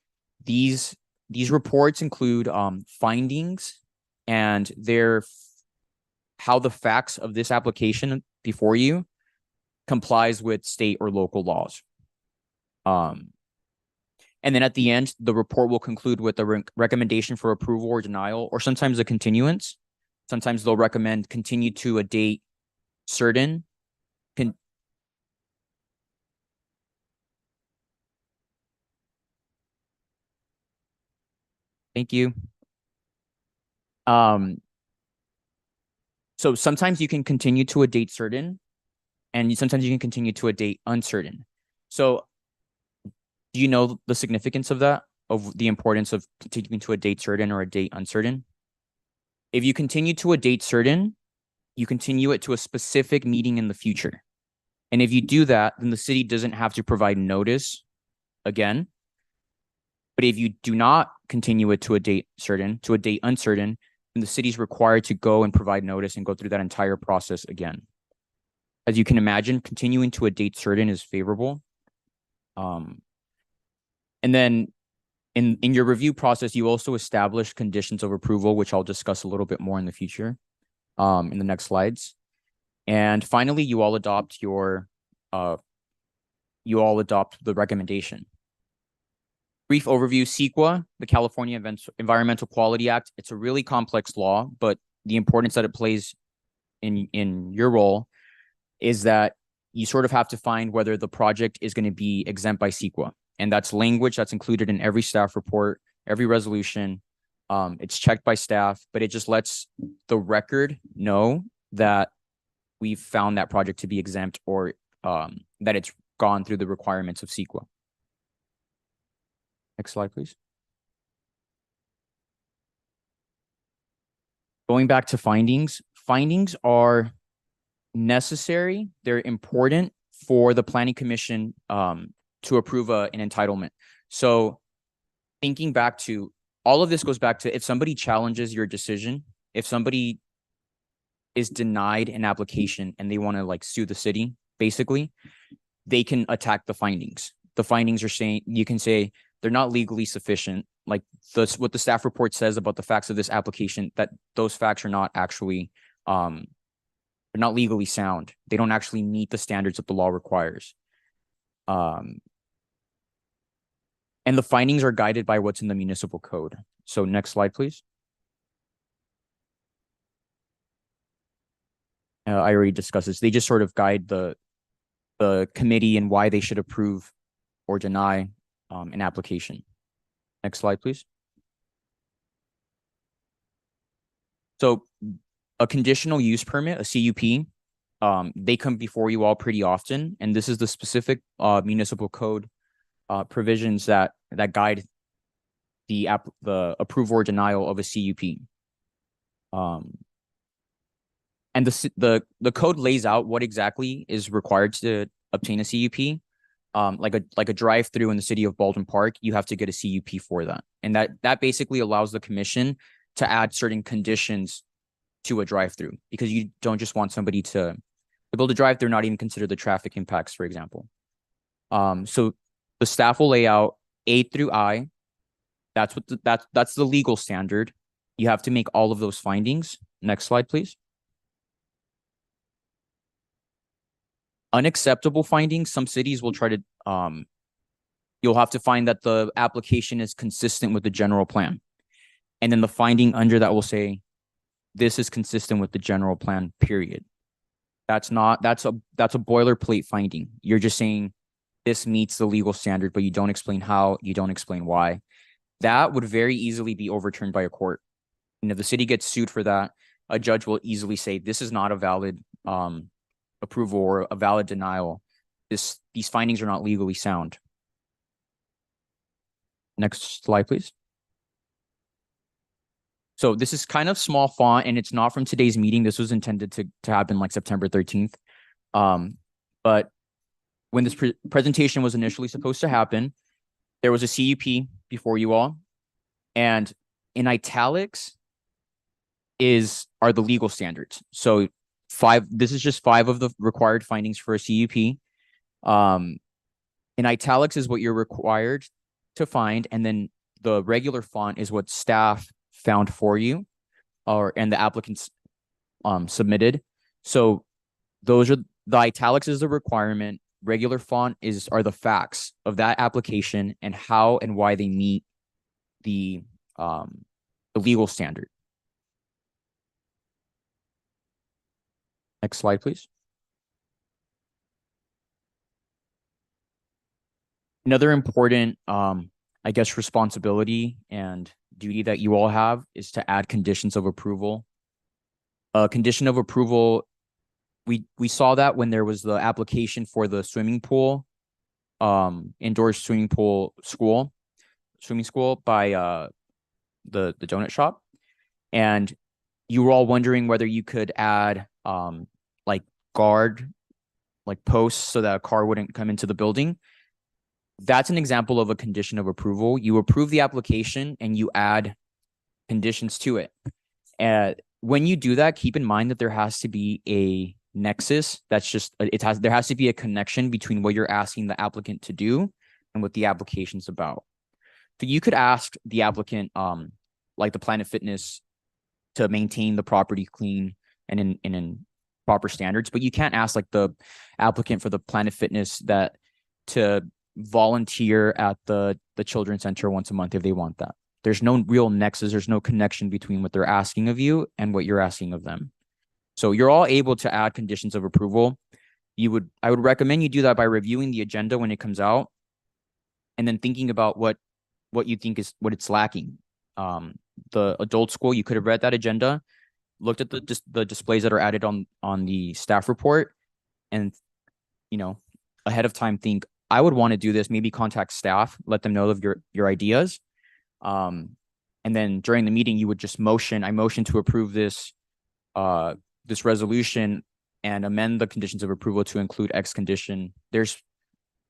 These reports include findings and how the facts of this application before you complies with state or local laws. And then at the end, the report will conclude with a recommendation for approval or denial, or sometimes a continuance. Sometimes they'll recommend continue to a date certain. Thank you. So sometimes you can continue to a date certain, and sometimes you can continue to a date uncertain. So Do you know the significance of that, of the importance of continuing to a date certain or a date uncertain? If you continue to a date certain, you continue it to a specific meeting in the future. And if you do that, then the city doesn't have to provide notice again. But if you do not continue it to a date certain, to a date uncertain, then the city is required to go and provide notice and go through that entire process again. As you can imagine, continuing to a date certain is favorable. And then in your review process, you also establish conditions of approval, which I'll discuss a little bit more in the future, in the next slides. And finally, you all adopt the recommendation. Brief overview: CEQA, the California Environmental Quality Act. It's a really complex law, but the importance that it plays in your role is that you sort of have to find whether the project is going to be exempt by CEQA. And that's language that's included in every staff report, every resolution. It's checked by staff, but it just lets the record know that we've found that project to be exempt, or that it's gone through the requirements of CEQA. Next slide, please. Going back to findings. Findings are necessary. They're important for the Planning Commission to approve an entitlement. So thinking back to all of this goes back to, if somebody challenges your decision, if somebody is denied an application and they want to like sue the city, basically, they can attack the findings. The findings are saying, you can say they're not legally sufficient. Like what the staff report says about the facts of this application, that those facts are not actually, they're not legally sound. They don't actually meet the standards that the law requires. And the findings are guided by what's in the municipal code. So next slide, please. I already discussed this. They just sort of guide the committee and why they should approve or deny an application. Next slide, please. So a conditional use permit, a CUP, they come before you all pretty often. And this is the specific municipal code provisions that guide the approval or denial of a CUP. And the code lays out what exactly is required to obtain a CUP. Like a drive-through in the city of Baldwin Park, you have to get a CUP for that. And that basically allows the commission to add certain conditions to a drive-through, because you don't just want somebody to build a drive-through, not even consider the traffic impacts, for example. So the staff will lay out A through I. That's the legal standard. You have to make all of those findings. Next slide, please. Unacceptable findings. Some cities will try to, you'll have to find that the application is consistent with the general plan. And then the finding under that will say, this is consistent with the general plan, period. That's a boilerplate finding. You're just saying this meets the legal standard, but you don't explain how, you don't explain why. That would very easily be overturned by a court. And if the city gets sued for that, a judge will easily say, this is not a valid approval or a valid denial. These findings are not legally sound. Next slide, please. So this is kind of small font, and it's not from today's meeting. This was intended to happen like September 13th. But when this presentation was initially supposed to happen, there was a CUP before you all, and in italics are the legal standards. So this is just 5 of the required findings for a CUP. In italics is what you're required to find, and then the regular font is what staff found for you, and the applicants submitted. So those are the italics is the requirement. Regular font are the facts of that application and how and why they meet the legal standard. Next slide, please. Another important, I guess, responsibility and duty that you all have is to add conditions of approval. A condition of approval, we saw that when there was the application for the swimming pool indoor swimming school by the donut shop. And you were all wondering whether you could add like guard like posts so that a car wouldn't come into the building. That's an example of a condition of approval. You approve the application and you add conditions to it. When you do that, keep in mind that there has to be a nexus. There has to be a connection between what you're asking the applicant to do and what the application's about. So you could ask the applicant, like the Planet Fitness, to maintain the property clean and in proper standards, but you can't ask like the applicant for the Planet Fitness to volunteer at the children's center once a month if they want that. There's no real nexus. There's no connection between what they're asking of you and what you're asking of them. So you're all able to add conditions of approval. I would recommend you do that by reviewing the agenda when it comes out, and then thinking about what you think is what it's lacking. The adult school, you could have read that agenda, looked at the displays that are added on the staff report, and ahead of time think, I would want to do this. Maybe contact staff, let them know of your ideas, and then during the meeting you would just motion to approve this resolution and amend the conditions of approval to include X condition.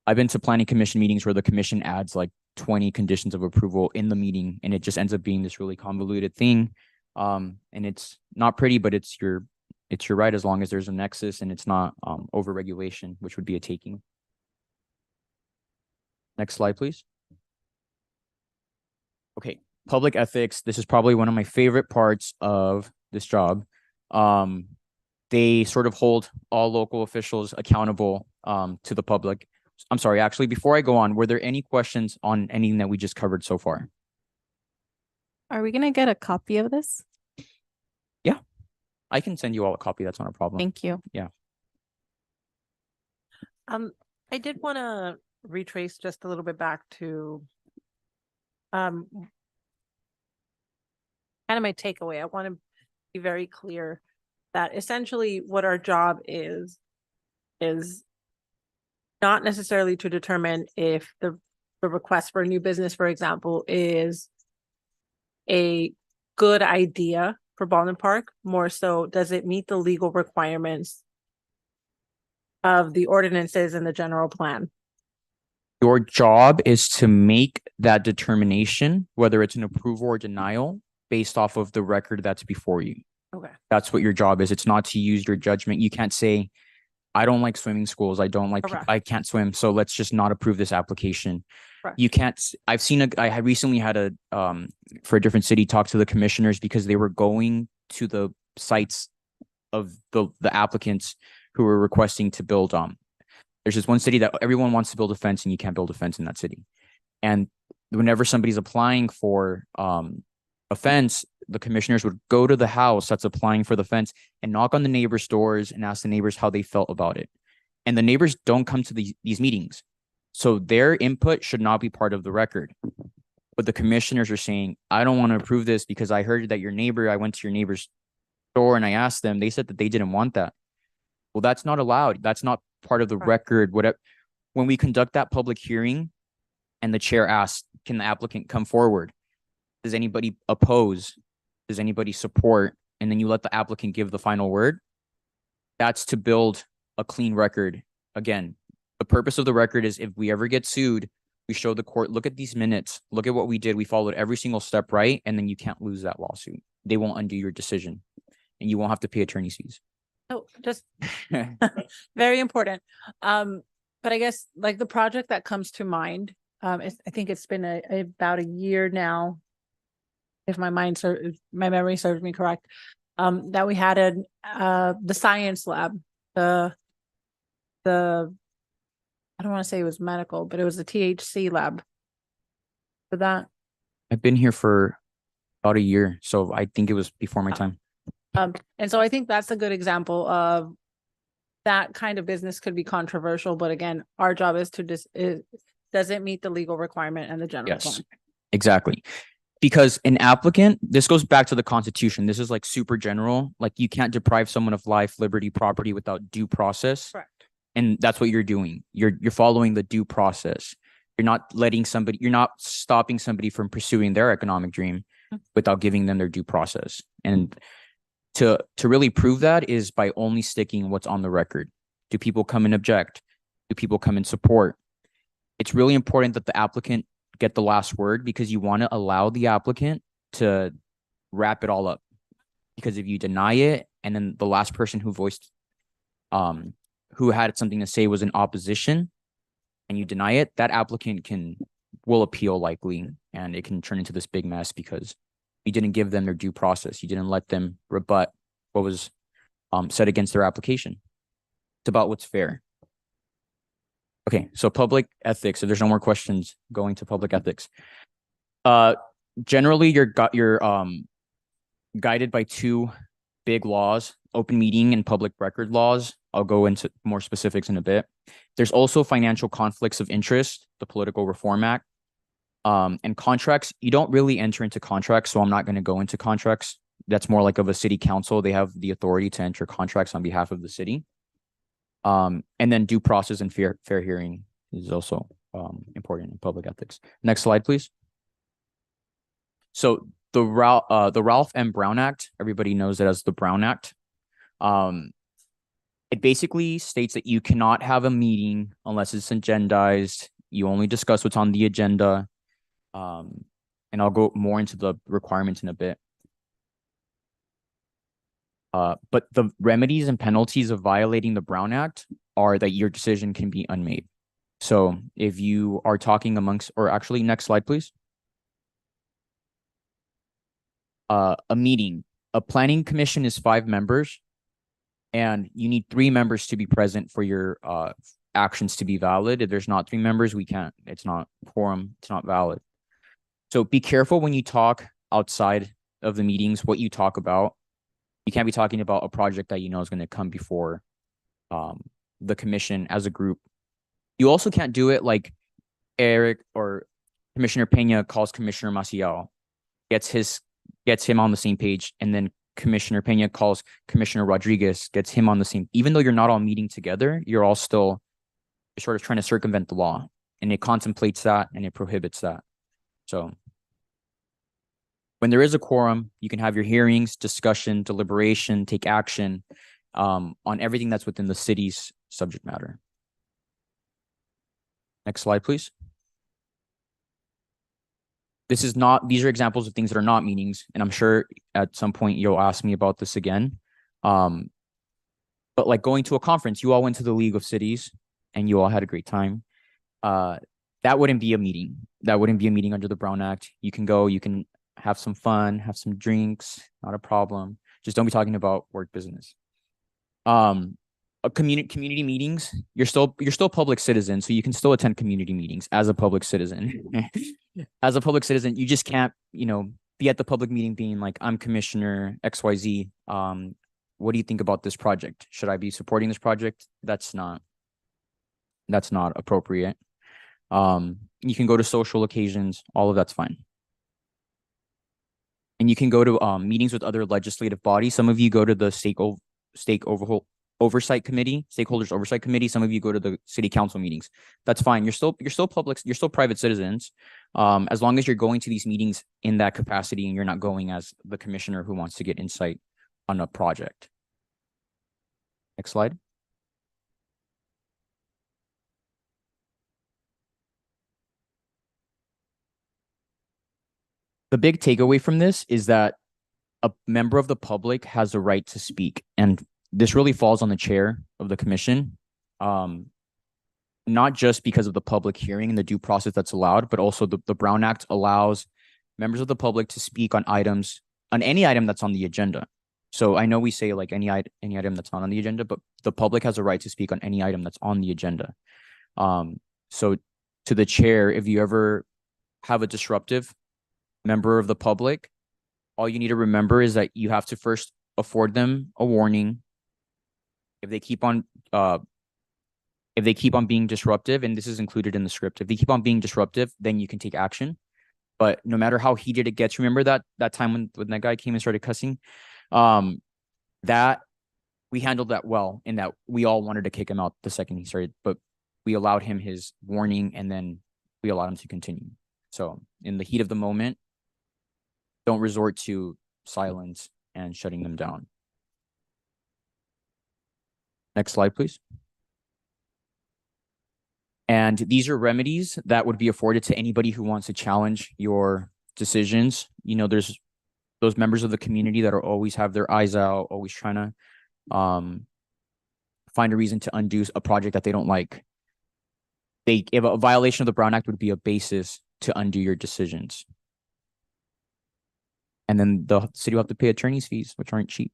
I've been to planning commission meetings where the commission adds like 20 conditions of approval in the meeting, and it just ends up being this really convoluted thing. And it's not pretty, but it's your right as long as there's a nexus and it's not over-regulation, which would be a taking. Next slide, please. Okay, public ethics. This is probably one of my favorite parts of this job. They sort of hold all local officials accountable to the public. I'm sorry, actually, before I go on, were there any questions on anything that we just covered so far? Are we gonna get a copy of this? Yeah, I can send you all a copy. That's not a problem. Thank you. Yeah. I did want to retrace just a little bit back to kind of my takeaway. I want to be very clear that essentially what our job is not necessarily to determine if the request for a new business, for example, is a good idea for Baldwin Park. More so, does it meet the legal requirements of the ordinances and the general plan? Your job is to make that determination, whether it's an approval or denial, based off of the record that's before you. Okay. That's what your job is. It's not to use your judgment. You can't say, I don't like swimming schools. I can't swim. So let's just not approve this application. Correct. You can't. I had recently had for a different city, talk to the commissioners because they were going to the sites of the applicants who were requesting to build. There's just one city that everyone wants to build a fence and you can't build a fence in that city. And whenever somebody's applying for a fence, the commissioners would go to the house that's applying for the fence and knock on the neighbors' doors and ask the neighbors how they felt about it. And the neighbors don't come to these meetings. So their input should not be part of the record. But the commissioners are saying, I don't want to approve this because I heard that I went to your neighbor's door and I asked them, they said that they didn't want that. Well, that's not allowed. That's not part of the record. When we conduct that public hearing and the chair asks, can the applicant come forward? Does anybody oppose? Does anybody support? And then you let the applicant give the final word. That's to build a clean record. Again, the purpose of the record is if we ever get sued, we show the court, look at these minutes, look at what we did. We followed every single step right. And then you can't lose that lawsuit. They won't undo your decision and you won't have to pay attorney's fees. Oh, just very important. But I guess like the project that comes to mind, I think it's been about a year now, if my memory serves me correct, that we had the science lab, the I don't want to say it was medical, but it was the THC lab. For that, I've been here for about a year, so I think it was before my time. And so I think that's a good example of that kind of business could be controversial, but again, our job is does it meet the legal requirement and the general plan? Exactly. Because an applicant, this goes back to the Constitution. This is like super general. Like you can't deprive someone of life, liberty, property without due process. Correct. And that's what you're doing. You're following the due process. You're not stopping somebody from pursuing their economic dream without giving them their due process. And to really prove that is by only sticking what's on the record. Do people come and object? Do people come and support? It's really important that the applicant get the last word, because you want to allow the applicant to wrap it all up. Because if you deny it, and then the last person who voiced, who had something to say was in opposition, and you deny it, that applicant will appeal likely, and it can turn into this big mess because you didn't give them their due process. You didn't let them rebut what was said against their application. It's about what's fair. Okay, so public ethics. If there's no more questions, going to public ethics. Generally, you're guided by two big laws: open meeting and public record laws. I'll go into more specifics in a bit. There's also financial conflicts of interest, the Political Reform Act, and contracts. You don't really enter into contracts, so I'm not going to go into contracts. That's more like of a city council. They have the authority to enter contracts on behalf of the city. And then due process and fair hearing is also important in public ethics. Next slide, please. So the Ralph M. Brown Act, everybody knows it as the Brown Act. It basically states that you cannot have a meeting unless it's agendized. You only discuss what's on the agenda. And I'll go more into the requirements in a bit. But the remedies and penalties of violating the Brown Act are that your decision can be unmade. So if you are talking amongst, or actually next slide, please. A meeting, a planning commission is 5 members, and you need 3 members to be present for your actions to be valid. If there's not 3 members, it's not quorum, it's not valid. So be careful when you talk outside of the meetings, what you talk about. You can't be talking about a project that you know is going to come before the commission as a group. You also can't do it like Eric or Commissioner Pena calls Commissioner Maciel, gets him on the same page, and then Commissioner Pena calls Commissioner Rodriguez, gets him on the same. Even though you're not all meeting together, you're sort of trying to circumvent the law, and it contemplates that and it prohibits that. So when there is a quorum, you can have your hearings, discussion, deliberation, take action on everything that's within the city's subject matter. Next slide, please. These are examples of things that are not meetings, and I'm sure at some point you'll ask me about this again. But like going to a conference, you all went to the League of Cities and you all had a great time. That wouldn't be a meeting. That wouldn't be a meeting under the Brown Act. You can go, you can have some fun, have some drinks, not a problem. Just don't be talking about work business. Community meetings, you're still public citizen, so you can still attend community meetings as a public citizen. As a public citizen, you just can't, be at the public meeting being like, I'm Commissioner XYZ. What do you think about this project? Should I be supporting this project? That's not appropriate. You can go to social occasions, all of that's fine. And you can go to meetings with other legislative bodies. Some of you go to the stakeholders oversight committee. Some of you go to the city council meetings. That's fine. You're still public. You're still private citizens, as long as you're going to these meetings in that capacity and you're not going as the commissioner who wants to get insight on a project. Next slide. The big takeaway from this is that a member of the public has the right to speak, and this really falls on the chair of the commission, not just because of the public hearing and the due process that's allowed, but also the Brown Act allows members of the public to speak on any item that's on the agenda. So I know we say like any item that's not on the agenda, but the public has a right to speak on any item that's on the agenda. So to the chair, if you ever have a disruptive member of the public, all you need to remember is that you have to first afford them a warning. If they keep on being disruptive, and this is included in the script, if they keep on being disruptive, then you can take action. But no matter how heated it gets, remember that time when that guy came and started cussing, that we handled that well in that we all wanted to kick him out the second he started, but we allowed him his warning and then we allowed him to continue. So in the heat of the moment, don't resort to silence and shutting them down. Next slide, please. And these are remedies that would be afforded to anybody who wants to challenge your decisions. You know, there's those members of the community that are always have their eyes out, always trying to find a reason to undo a project that they don't like. If a violation of the Brown Act would be a basis to undo your decisions. And then the city will have to pay attorney's fees, which aren't cheap.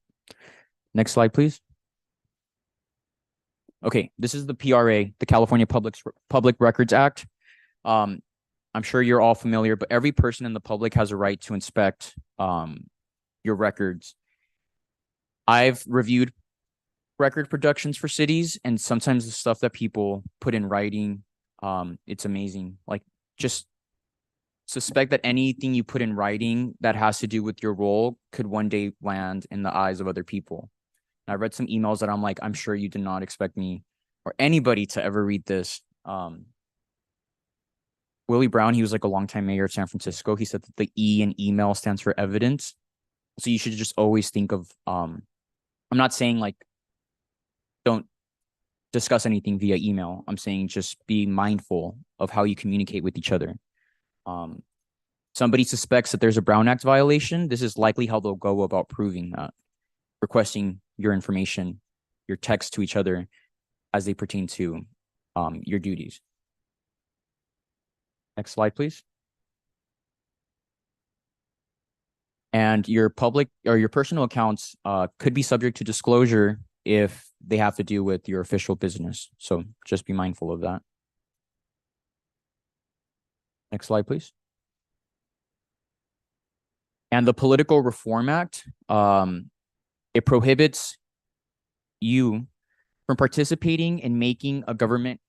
Next slide, please. Okay, this is the PRA, the California Public Records Act. I'm sure you're all familiar, but every person in the public has a right to inspect your records. I've reviewed record productions for cities, and sometimes the stuff that people put in writing, it's amazing. Like, just suspect that anything you put in writing that has to do with your role could one day land in the eyes of other people. And I read some emails that I'm like, I'm sure you did not expect me or anybody to ever read this. Willie Brown, he was like a longtime mayor of San Francisco. He said that the E in email stands for evidence. So you should just always think of, I'm not saying like, don't discuss anything via email. I'm saying just be mindful of how you communicate with each other. Somebody suspects that there's a Brown Act violation. This is likely how they'll go about proving that, requesting your information, your text to each other as they pertain to your duties. Next slide, please. And your public or your personal accounts could be subject to disclosure if they have to do with your official business. So just be mindful of that. Next slide, please. And the Political Reform Act, it prohibits you from participating in making a government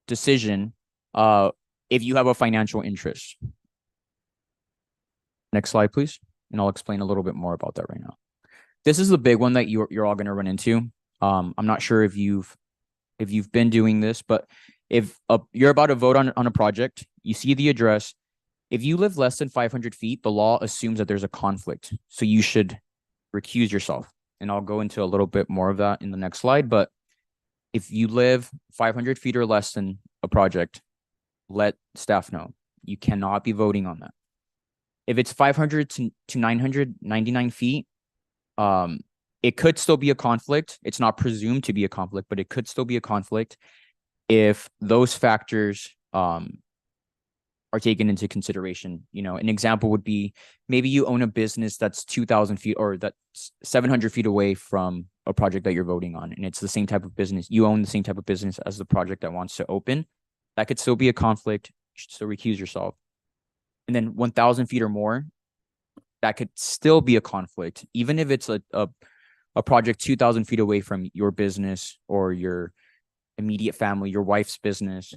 decision if you have a financial interest. Next slide, please. And I'll explain a little bit more about that right now. This is the big one that you're all going to run into. I'm not sure if you've been doing this, but if you're about to vote on a project, you see the address. If you live less than 500 feet, the law assumes that there's a conflict. So you should recuse yourself. And I'll go into a little bit more of that in the next slide. But if you live 500 feet or less than a project, let staff know. You cannot be voting on that. If it's 500 to 999 feet, it could still be a conflict. It's not presumed to be a conflict, but it could still be a conflict if those factors are taken into consideration. You know, an example would be maybe you own a business that's 2,000 feet or that's 700 feet away from a project that you're voting on, and it's the same type of business. You own the same type of business as the project that wants to open. That could still be a conflict. You should still recuse yourself. And then 1,000 feet or more, that could still be a conflict, even if it's a project 2,000 feet away from your business or your immediate family, your wife's business.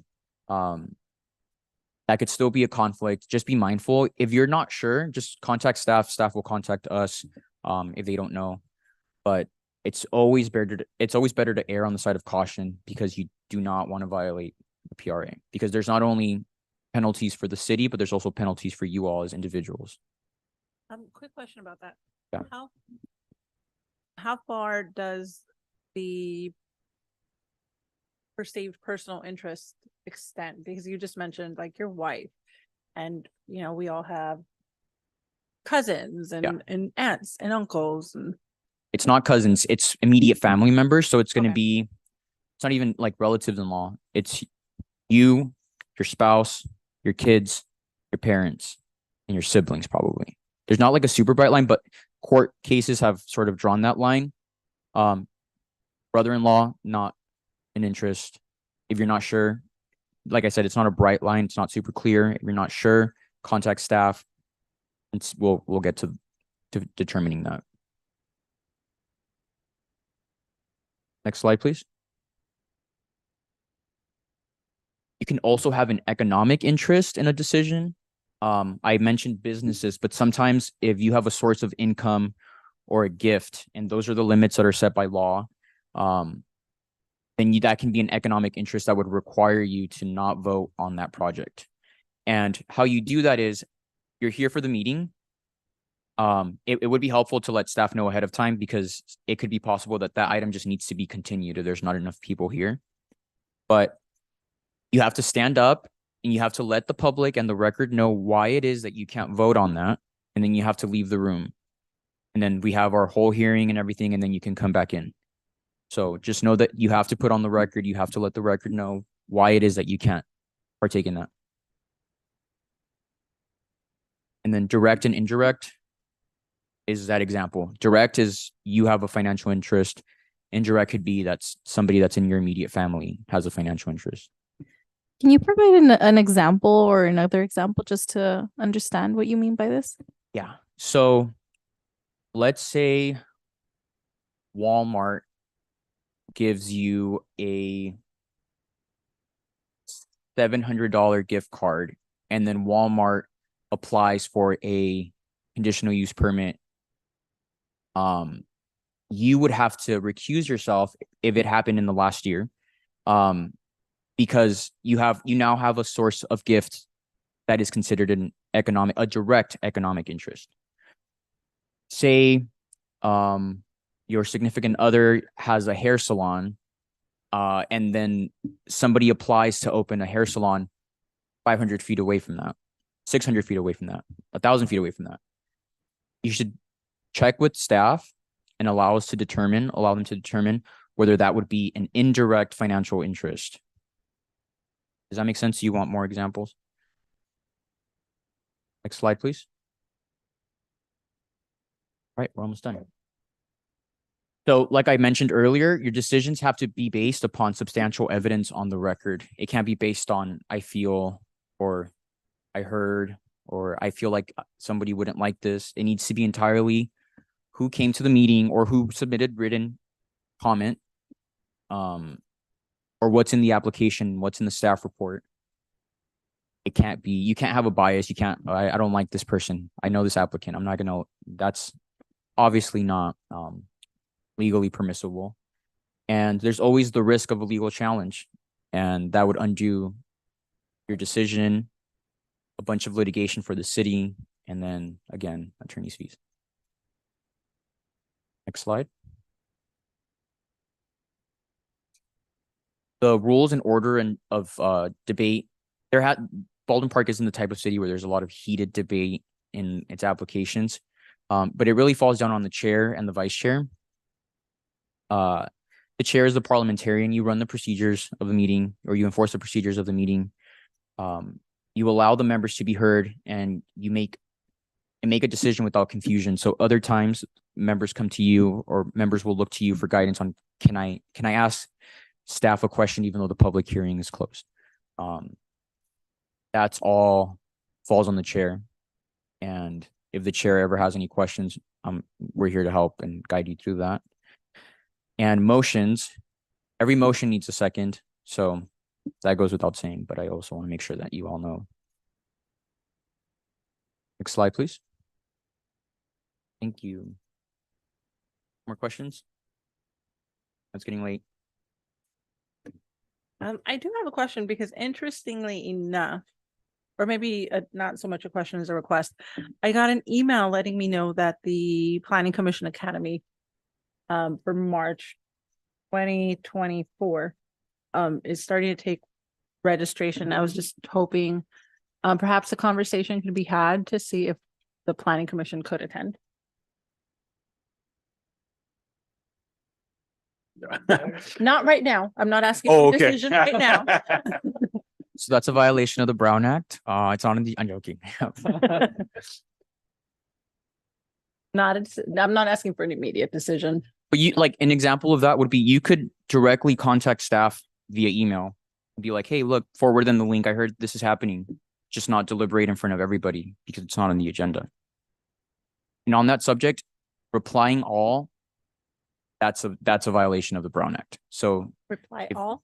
That could still be a conflict. Just be mindful. If you're not sure, just contact staff. Staff will contact us if they don't know. But it's always better to err on the side of caution, because you do not want to violate the PRA, because there's not only penalties for the city, but there's also penalties for you all as individuals. Quick question about that. Yeah. How far does the perceived personal interest extend? Because you just mentioned like your wife, and you know, we all have cousins and aunts and uncles, and it's not cousins, it's immediate family members. So it's going to be, it's not even like relatives in law. It's you, your spouse, your kids, your parents, and your siblings probably. There's not like a super bright line, but court cases have sort of drawn that line. Brother-in-law, not an interest. If you're not sure, like I said, it's not a bright line. It's not super clear. If you're not sure, contact staff. We'll get to determining that. Next slide, please. You can also have an economic interest in a decision. I mentioned businesses, but sometimes if you have a source of income or a gift, and those are the limits that are set by law, then that can be an economic interest that would require you to not vote on that project. And how you do that is you're here for the meeting. It would be helpful to let staff know ahead of time, because it could be possible that that item just needs to be continued or there's not enough people here. But you have to stand up and you have to let the public and the record know why it is that you can't vote on that. And then you have to leave the room. And then we have our whole hearing and everything, and then you can come back in. So just know that you have to put on the record, you have to let the record know why it is that you can't partake in that. And then direct and indirect is that example. Direct is you have a financial interest. Indirect could be that's somebody that's in your immediate family has a financial interest. Can you provide an example or another example just to understand what you mean by this? Yeah. So let's say Walmart gives you a $700 gift card, and then Walmart applies for a conditional use permit. You would have to recuse yourself if it happened in the last year, because you now have a source of gift that is considered a direct economic interest. Say your significant other has a hair salon, and then somebody applies to open a hair salon 500 feet away from that, 600 feet away from that, 1,000 feet away from that. You should check with staff and allow them to determine whether that would be an indirect financial interest. Does that make sense? Do you want more examples? Next slide, please. All right, we're almost done. So like I mentioned earlier, your decisions have to be based upon substantial evidence on the record. It can't be based on I feel, or I heard, or I feel like somebody wouldn't like this. It needs to be entirely who came to the meeting or who submitted written comment, or what's in the application, what's in the staff report. It can't be, you can't have a bias. You can't, I don't like this person. I know this applicant. I'm not going to, that's obviously not legally permissible. And there's always the risk of a legal challenge, and that would undo your decision, a bunch of litigation for the city, and then again, attorney's fees. Next slide. The rules and order of debate. Baldwin Park isn't the type of city where there's a lot of heated debate in its applications, but it really falls down on the chair and the vice chair. The chair is the parliamentarian. You run the procedures of the meeting, or you enforce the procedures of the meeting. You allow the members to be heard, and you make a decision without confusion. So other times members come to you, or members will look to you for guidance on, can I ask staff a question even though the public hearing is closed? That's all falls on the chair. And if the chair ever has any questions, we're here to help and guide you through that. And motions, every motion needs a second. So that goes without saying, but I also want to make sure that you all know. Next slide, please. Thank you. More questions? It's getting late. I do have a question, because interestingly enough, or maybe not so much a question as a request, I got an email letting me know that the Planning Commission Academy for March 2024 is starting to take registration. I was just hoping perhaps a conversation could be had to see if the Planning Commission could attend. Not right now. I'm not asking for a decision right now. So that's a violation of the Brown Act. It's on the, I'm joking. I'm not asking for an immediate decision. But you, like, an example of that would be, you could directly contact staff via email, be like, hey, look, forward them the link. I heard this is happening. Just not deliberate in front of everybody because it's not on the agenda. And on that subject, replying all, that's a violation of the Brown Act. So Reply all.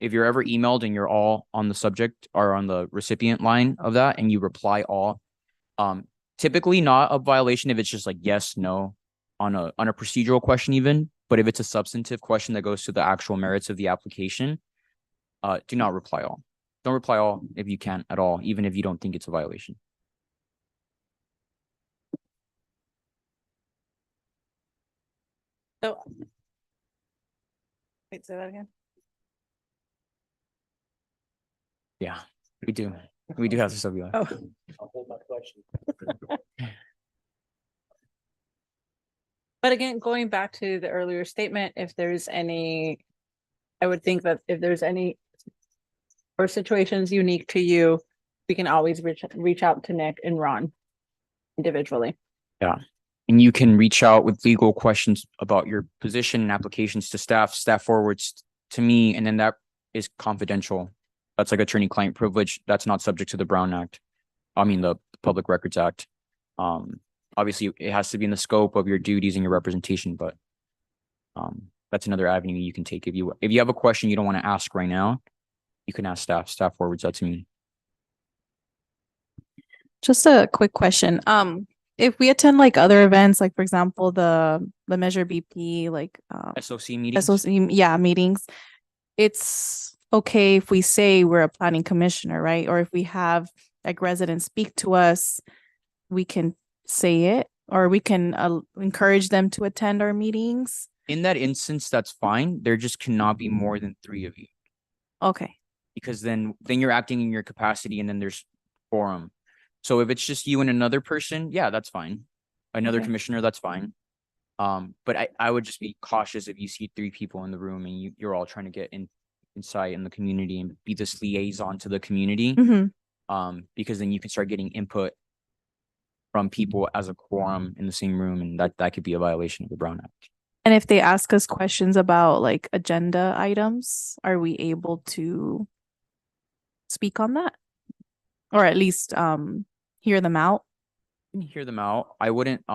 If you're ever emailed and you're all on the subject or on the recipient line of that, and you reply all, typically not a violation if it's just like yes, no, on a procedural question even, But if it's a substantive question that goes to the actual merits of the application, do not reply all. Don't reply all if you can't at all, even if you don't think it's a violation. So. Wait, say that again. Yeah, we do. We do have to sub you. Oh. I'll hold my question. But again, going back to the earlier statement, if there's any, I would think that if there's any or situations unique to you, we can always reach out to Nick and Ron individually. Yeah. And you can reach out with legal questions about your position and applications to staff forwards to me, and then that is confidential. That's like attorney-client privilege. That's not subject to the Brown Act. I mean, the Public Records Act. Obviously, it has to be in the scope of your duties and your representation, but that's another avenue you can take. If you have a question you don't want to ask right now, you can ask staff forwards that to me. Just a quick question. If we attend like other events, like for example, the Measure BP, like SOC meetings. Meetings, it's okay if we say we're a planning commissioner, right? Or if we have like residents speak to us, we can say it, or we can encourage them to attend our meetings. In that instance, that's fine. There just cannot be more than 3 of you. Okay. Because then you're acting in your capacity, and then there's quorum. So if it's just you and another person, yeah, that's fine. Another commissioner, that's fine. But I would just be cautious if you see 3 people in the room and you're all trying to get insight in the community and be this liaison to the community. Because then you can start getting input from people as a quorum in the same room, and that could be a violation of the Brown Act. And if they ask us questions about like agenda items, are we able to speak on that? Or at least hear them out? Hear them out. I wouldn't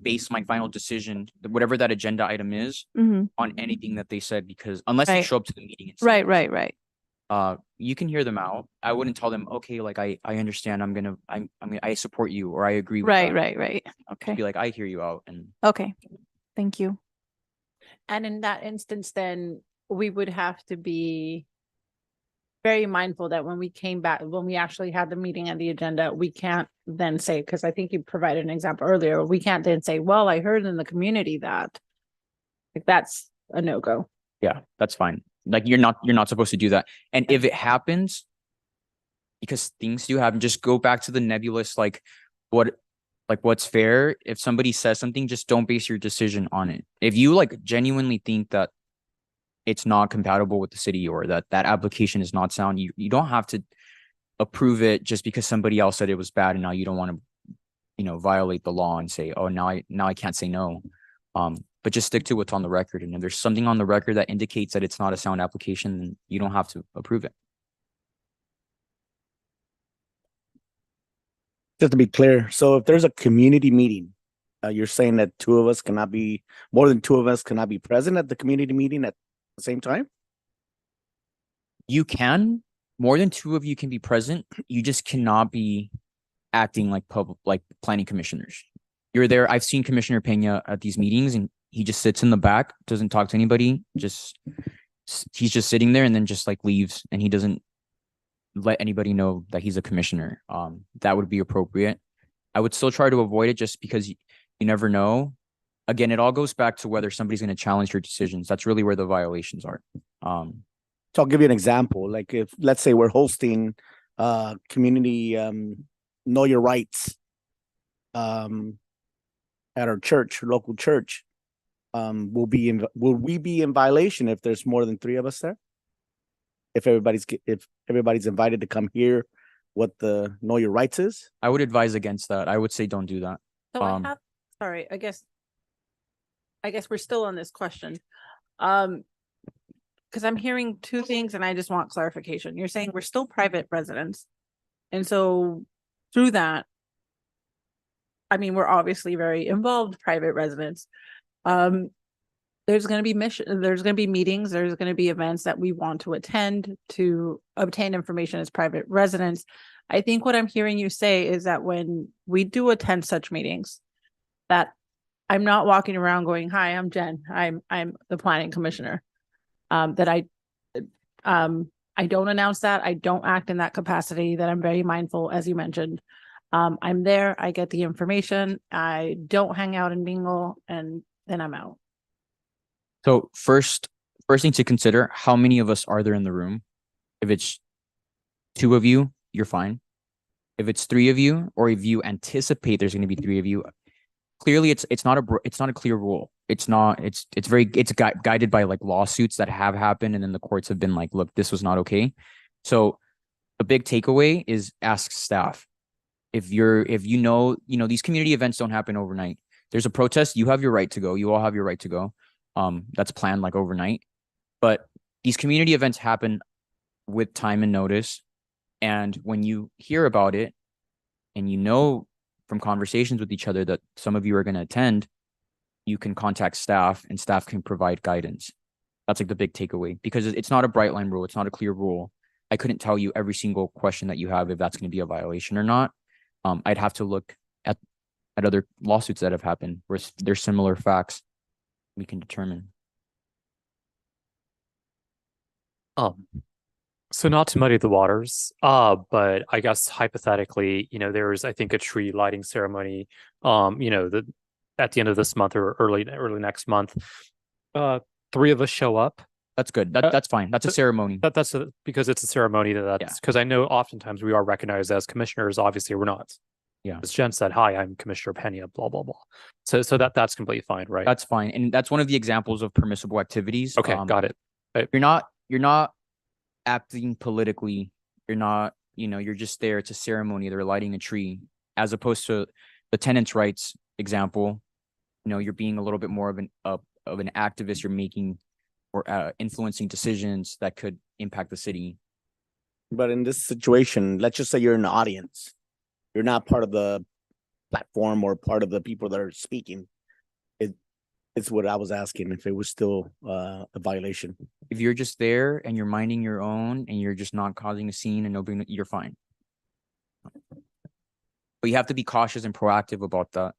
base my final decision, whatever that agenda item is, on anything that they said, because unless they show up to the meeting and say Right. You can hear them out. I wouldn't tell them, okay, like I understand, I support you, or I agree with that. Right. Okay. Be like, I hear you out. And okay. Thank you. And in that instance, then we would have to be very mindful that when we actually had the meeting and the agenda, we can't then say, because I think you provided an example earlier, we can't then say, well, I heard in the community that, like, that's a no-go. Yeah, that's fine. Like you're not supposed to do that. And if it happens, because things do happen, just go back to the nebulous, what's fair. If somebody says something, just don't base your decision on it. If you like genuinely think that it's not compatible with the city, or that application is not sound, you don't have to approve it just because somebody else said it was bad, and now you don't want to, violate the law and say, oh, now I can't say no. But just stick to what's on the record. And if there's something on the record that indicates that it's not a sound application, then you don't have to approve it. Just to be clear, so if there's a community meeting, you're saying that more than two of us cannot be present at the community meeting at the same time? You can. More than 2 of you can be present. You just cannot be acting like planning commissioners. You're there. I've seen Commissioner Pena at these meetings, and he just sits in the back, doesn't talk to anybody. He's just sitting there, and then just like leaves, and he doesn't let anybody know that he's a commissioner. That would be appropriate. I would still try to avoid it, just because you never know. Again, it all goes back to whether somebody's going to challenge your decisions. That's really where the violations are. So I'll give you an example. Like if, let's say we're hosting community Know Your Rights at our church, local church, will we be in violation if there's more than 3 of us there? If everybody's invited to come hear what the Know Your Rights is? I would advise against that. I would say don't do that. So sorry, I guess we're still on this question. Because I'm hearing 2 things and I just want clarification. You're saying we're still private residents. And so through that, I mean, we're obviously very involved private residents. There's going to be there's going to be meetings, there's going to be events that we want to attend to obtain information as private residents. I think what I'm hearing you say is that when we do attend such meetings, that I'm not walking around going, hi, I'm Jen. I'm the planning commissioner. That I don't announce that. I don't act in that capacity, that I'm very mindful, as you mentioned. I'm there, I get the information, I don't hang out and mingle, and then I'm out. So first thing to consider, how many of us are there in the room? If it's 2 of you, you're fine. If it's 3 of you, or if you anticipate there's going to be 3 of you, clearly it's not a clear rule. It's guided by like lawsuits that have happened, and then the courts have been like, look, this was not okay. So a big takeaway is ask staff. If you know, these community events don't happen overnight. There's a protest, you have your right to go. You all have your right to go. That's planned like overnight. But these community events happen with time and notice. And when you hear about it, and you know from conversations with each other that some of you are going to attend, you can contact staff, and staff can provide guidance. That's like the big takeaway, because it's not a bright line rule. It's not a clear rule. I couldn't tell you every single question that you have if that's going to be a violation or not. I'd have to look at other lawsuits that have happened where there's similar facts we can determine. So not to muddy the waters, but I guess hypothetically, there was, I think, a tree lighting ceremony, at the end of this month or early next month. 3 of us show up. That's good. That's fine. That's a ceremony. That's because it's a ceremony. That's because I know oftentimes we are recognized as commissioners. Obviously, we're not. Yeah. As Jen said, hi, I'm Commissioner Pena, blah, blah, blah. So that's completely fine, right? That's fine. And that's one of the examples of permissible activities. Okay, got it. You're not acting politically. You're not, you're just there. It's a ceremony. They're lighting a tree, as opposed to the tenants' rights example. You're being a little bit more of an activist. You're making or influencing decisions that could impact the city. But in this situation, let's just say you're in the audience. You're not part of the platform or part of the people that are speaking. It's what I was asking, if it was still a violation. If you're just there and you're minding your own and you're just not causing a scene and nobody, you're fine. But you have to be cautious and proactive about that.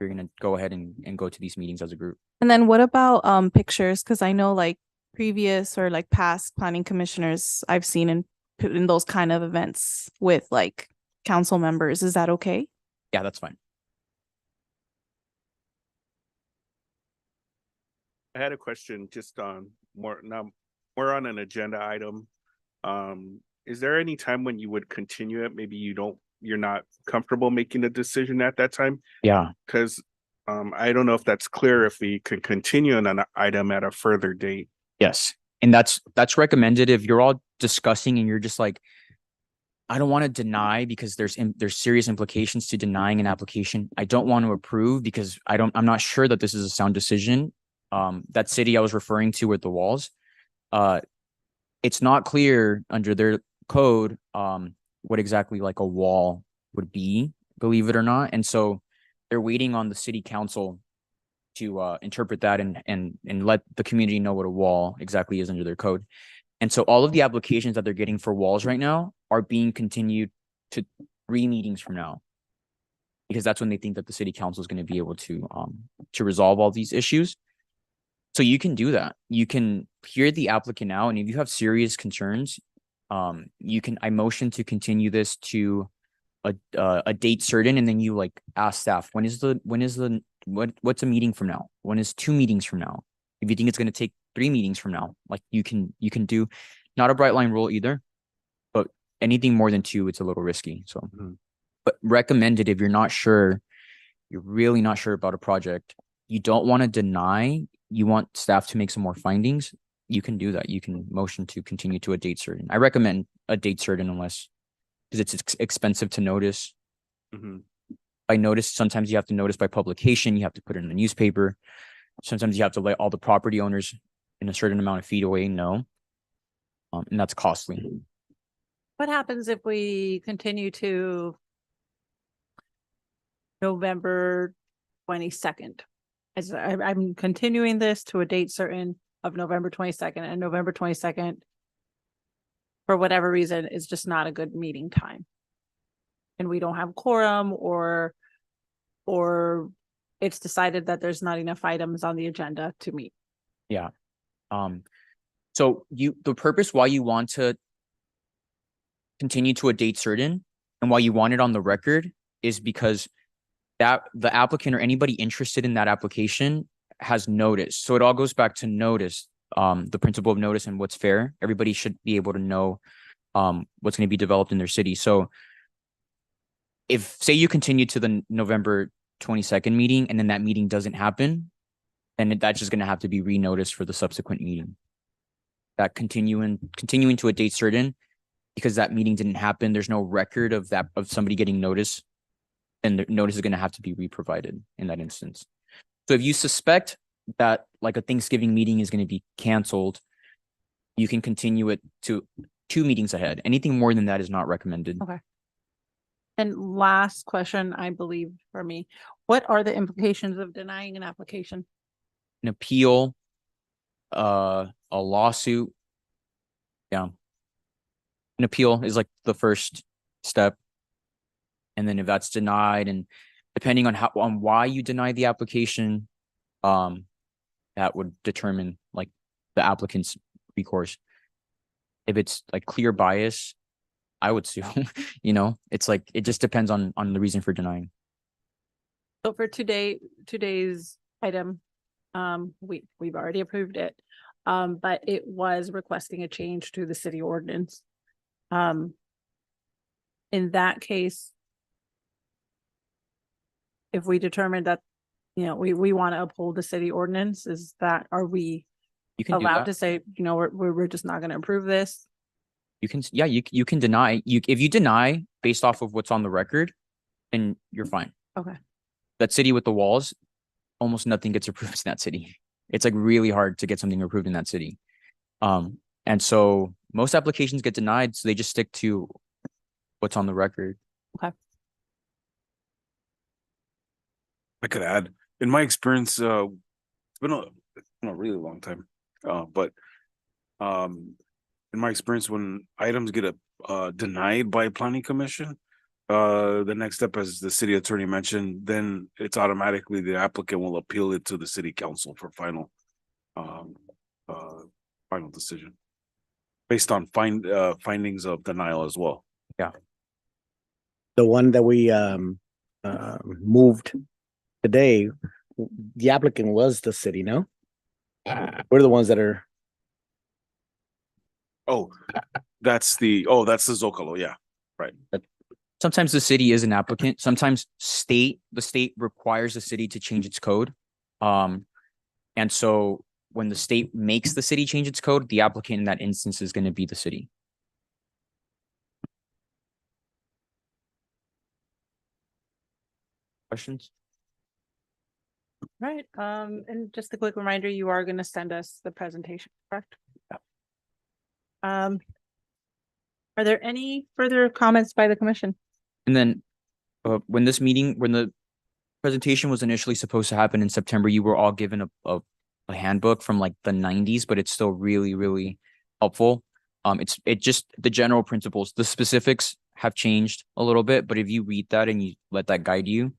You're going to go ahead and go to these meetings as a group. And then what about pictures? Because I know like previous or like past planning commissioners I've seen in those kind of events with like council members. Is that okay? Yeah, that's fine. I had a question just on more on an agenda item. Is there any time when you would continue it? Maybe you're not comfortable making a decision at that time? Yeah. Because I don't know if that's clear, if we can continue on an item at a further date. Yes. And that's recommended if you're all discussing and you're just like, I don't want to deny because there's serious implications to denying an application. I don't want to approve because I'm not sure that this is a sound decision. That city I was referring to with the walls, it's not clear under their code what exactly like a wall would be, believe it or not. And so they're waiting on the city council to interpret that and let the community know what a wall exactly is under their code. And so all of the applications that they're getting for walls right now are being continued to 3 meetings from now, because that's when they think that the city council is going to be able to resolve all these issues. So you can do that. You can hear the applicant now, and if you have serious concerns, I motion to continue this to a date certain, and then you like ask staff, what's a meeting from now? When is 2 meetings from now? If you think it's going to take 3 meetings from now, like you can do, not a bright line rule either, but anything more than 2, it's a little risky. So, but recommended if you're really not sure about a project, you don't want to deny, you want staff to make some more findings, you can do that. You can motion to continue to a date certain. I recommend a date certain because it's expensive to notice. By notice, sometimes you have to notice by publication, you have to put it in the newspaper. Sometimes you have to let all the property owners in a certain amount of feet away know. And that's costly. What happens if we continue to November 22nd? As I'm continuing this to a date certain of November 22nd, and November 22nd, for whatever reason, is just not a good meeting time. And we don't have quorum or it's decided that there's not enough items on the agenda to meet. Yeah. So the purpose why you want to continue to a date certain and why you want it on the record is because that the applicant or anybody interested in that application has notice. So it all goes back to notice, the principle of notice and what's fair. Everybody should be able to know what's going to be developed in their city. So if say you continue to the November 22nd meeting and then that meeting doesn't happen, then that's just going to have to be re-noticed for the subsequent meeting. That continuing to a date certain, because that meeting didn't happen, there's no record of that, of somebody getting notice, and the notice is going to have to be re-provided in that instance. So if you suspect that like a Thanksgiving meeting is going to be canceled, you can continue it to 2 meetings ahead. Anything more than that is not recommended. Okay. And last question, I believe for me, what are the implications of denying an application? An appeal, a lawsuit. Yeah. An appeal is like the first step. And then if that's denied, and depending on why you deny the application, that would determine like the applicant's recourse. If it's like clear bias, I would sue. It's like it just depends on the reason for denying. So for today's item, we've already approved it. But it was requesting a change to the city ordinance. In that case, if we determine that, we want to uphold the city ordinance, are we You can do allowed that. to say, we're just not going to approve this? You can, yeah, you can deny. If you deny based off of what's on the record, then you're fine. Okay. That city with the walls, almost nothing gets approved in that city. It's like really hard to get something approved in that city. And so most applications get denied, so they just stick to what's on the record. Okay. I could add, in my experience, it's been a really long time. But in my experience, when items get denied by planning commission, the next step, as the city attorney mentioned, then it's automatically the applicant will appeal it to the city council for final decision based on findings of denial as well. Yeah. The one that we moved today, the applicant was the city, no? We're the ones that are. That's the Zocalo, yeah, right. Sometimes the city is an applicant. Sometimes the state requires the city to change its code. And so when the state makes the city change its code, the applicant in that instance is going to be the city. Questions? Right. And just a quick reminder, you are going to send us the presentation, correct? Yeah. Are there any further comments by the commission? And then when the presentation was initially supposed to happen in September, you were all given a handbook from like the 90s, but it's still really, really helpful. It just the general principles, the specifics have changed a little bit, but if you read that and you let that guide you,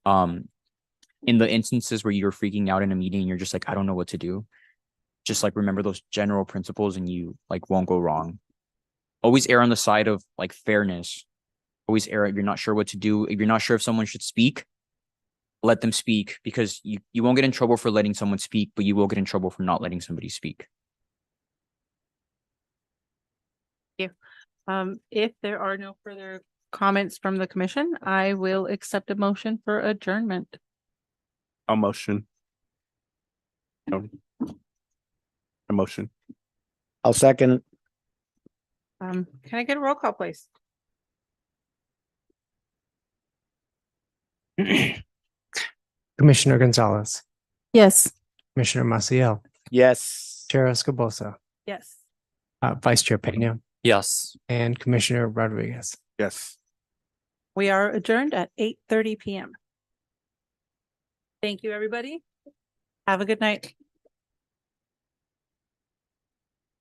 in the instances where you're freaking out in a meeting, you're just like, I don't know what to do. Just like remember those general principles and you like won't go wrong. Always err on the side of like fairness. Always err if you're not sure what to do. If you're not sure if someone should speak, let them speak, because you won't get in trouble for letting someone speak, but you will get in trouble for not letting somebody speak. Thank you. If there are no further comments from the commission, I will accept a motion for adjournment. A motion. A motion. I'll second. Can I get a roll call, please? Commissioner Gonzalez, Yes. Commissioner Maciel, Yes. Chair Escobosa, Yes. Vice Chair Peña, Yes. and Commissioner Rodriguez. Yes. We are adjourned at 8:30 p.m. Thank you, everybody. Have a good night.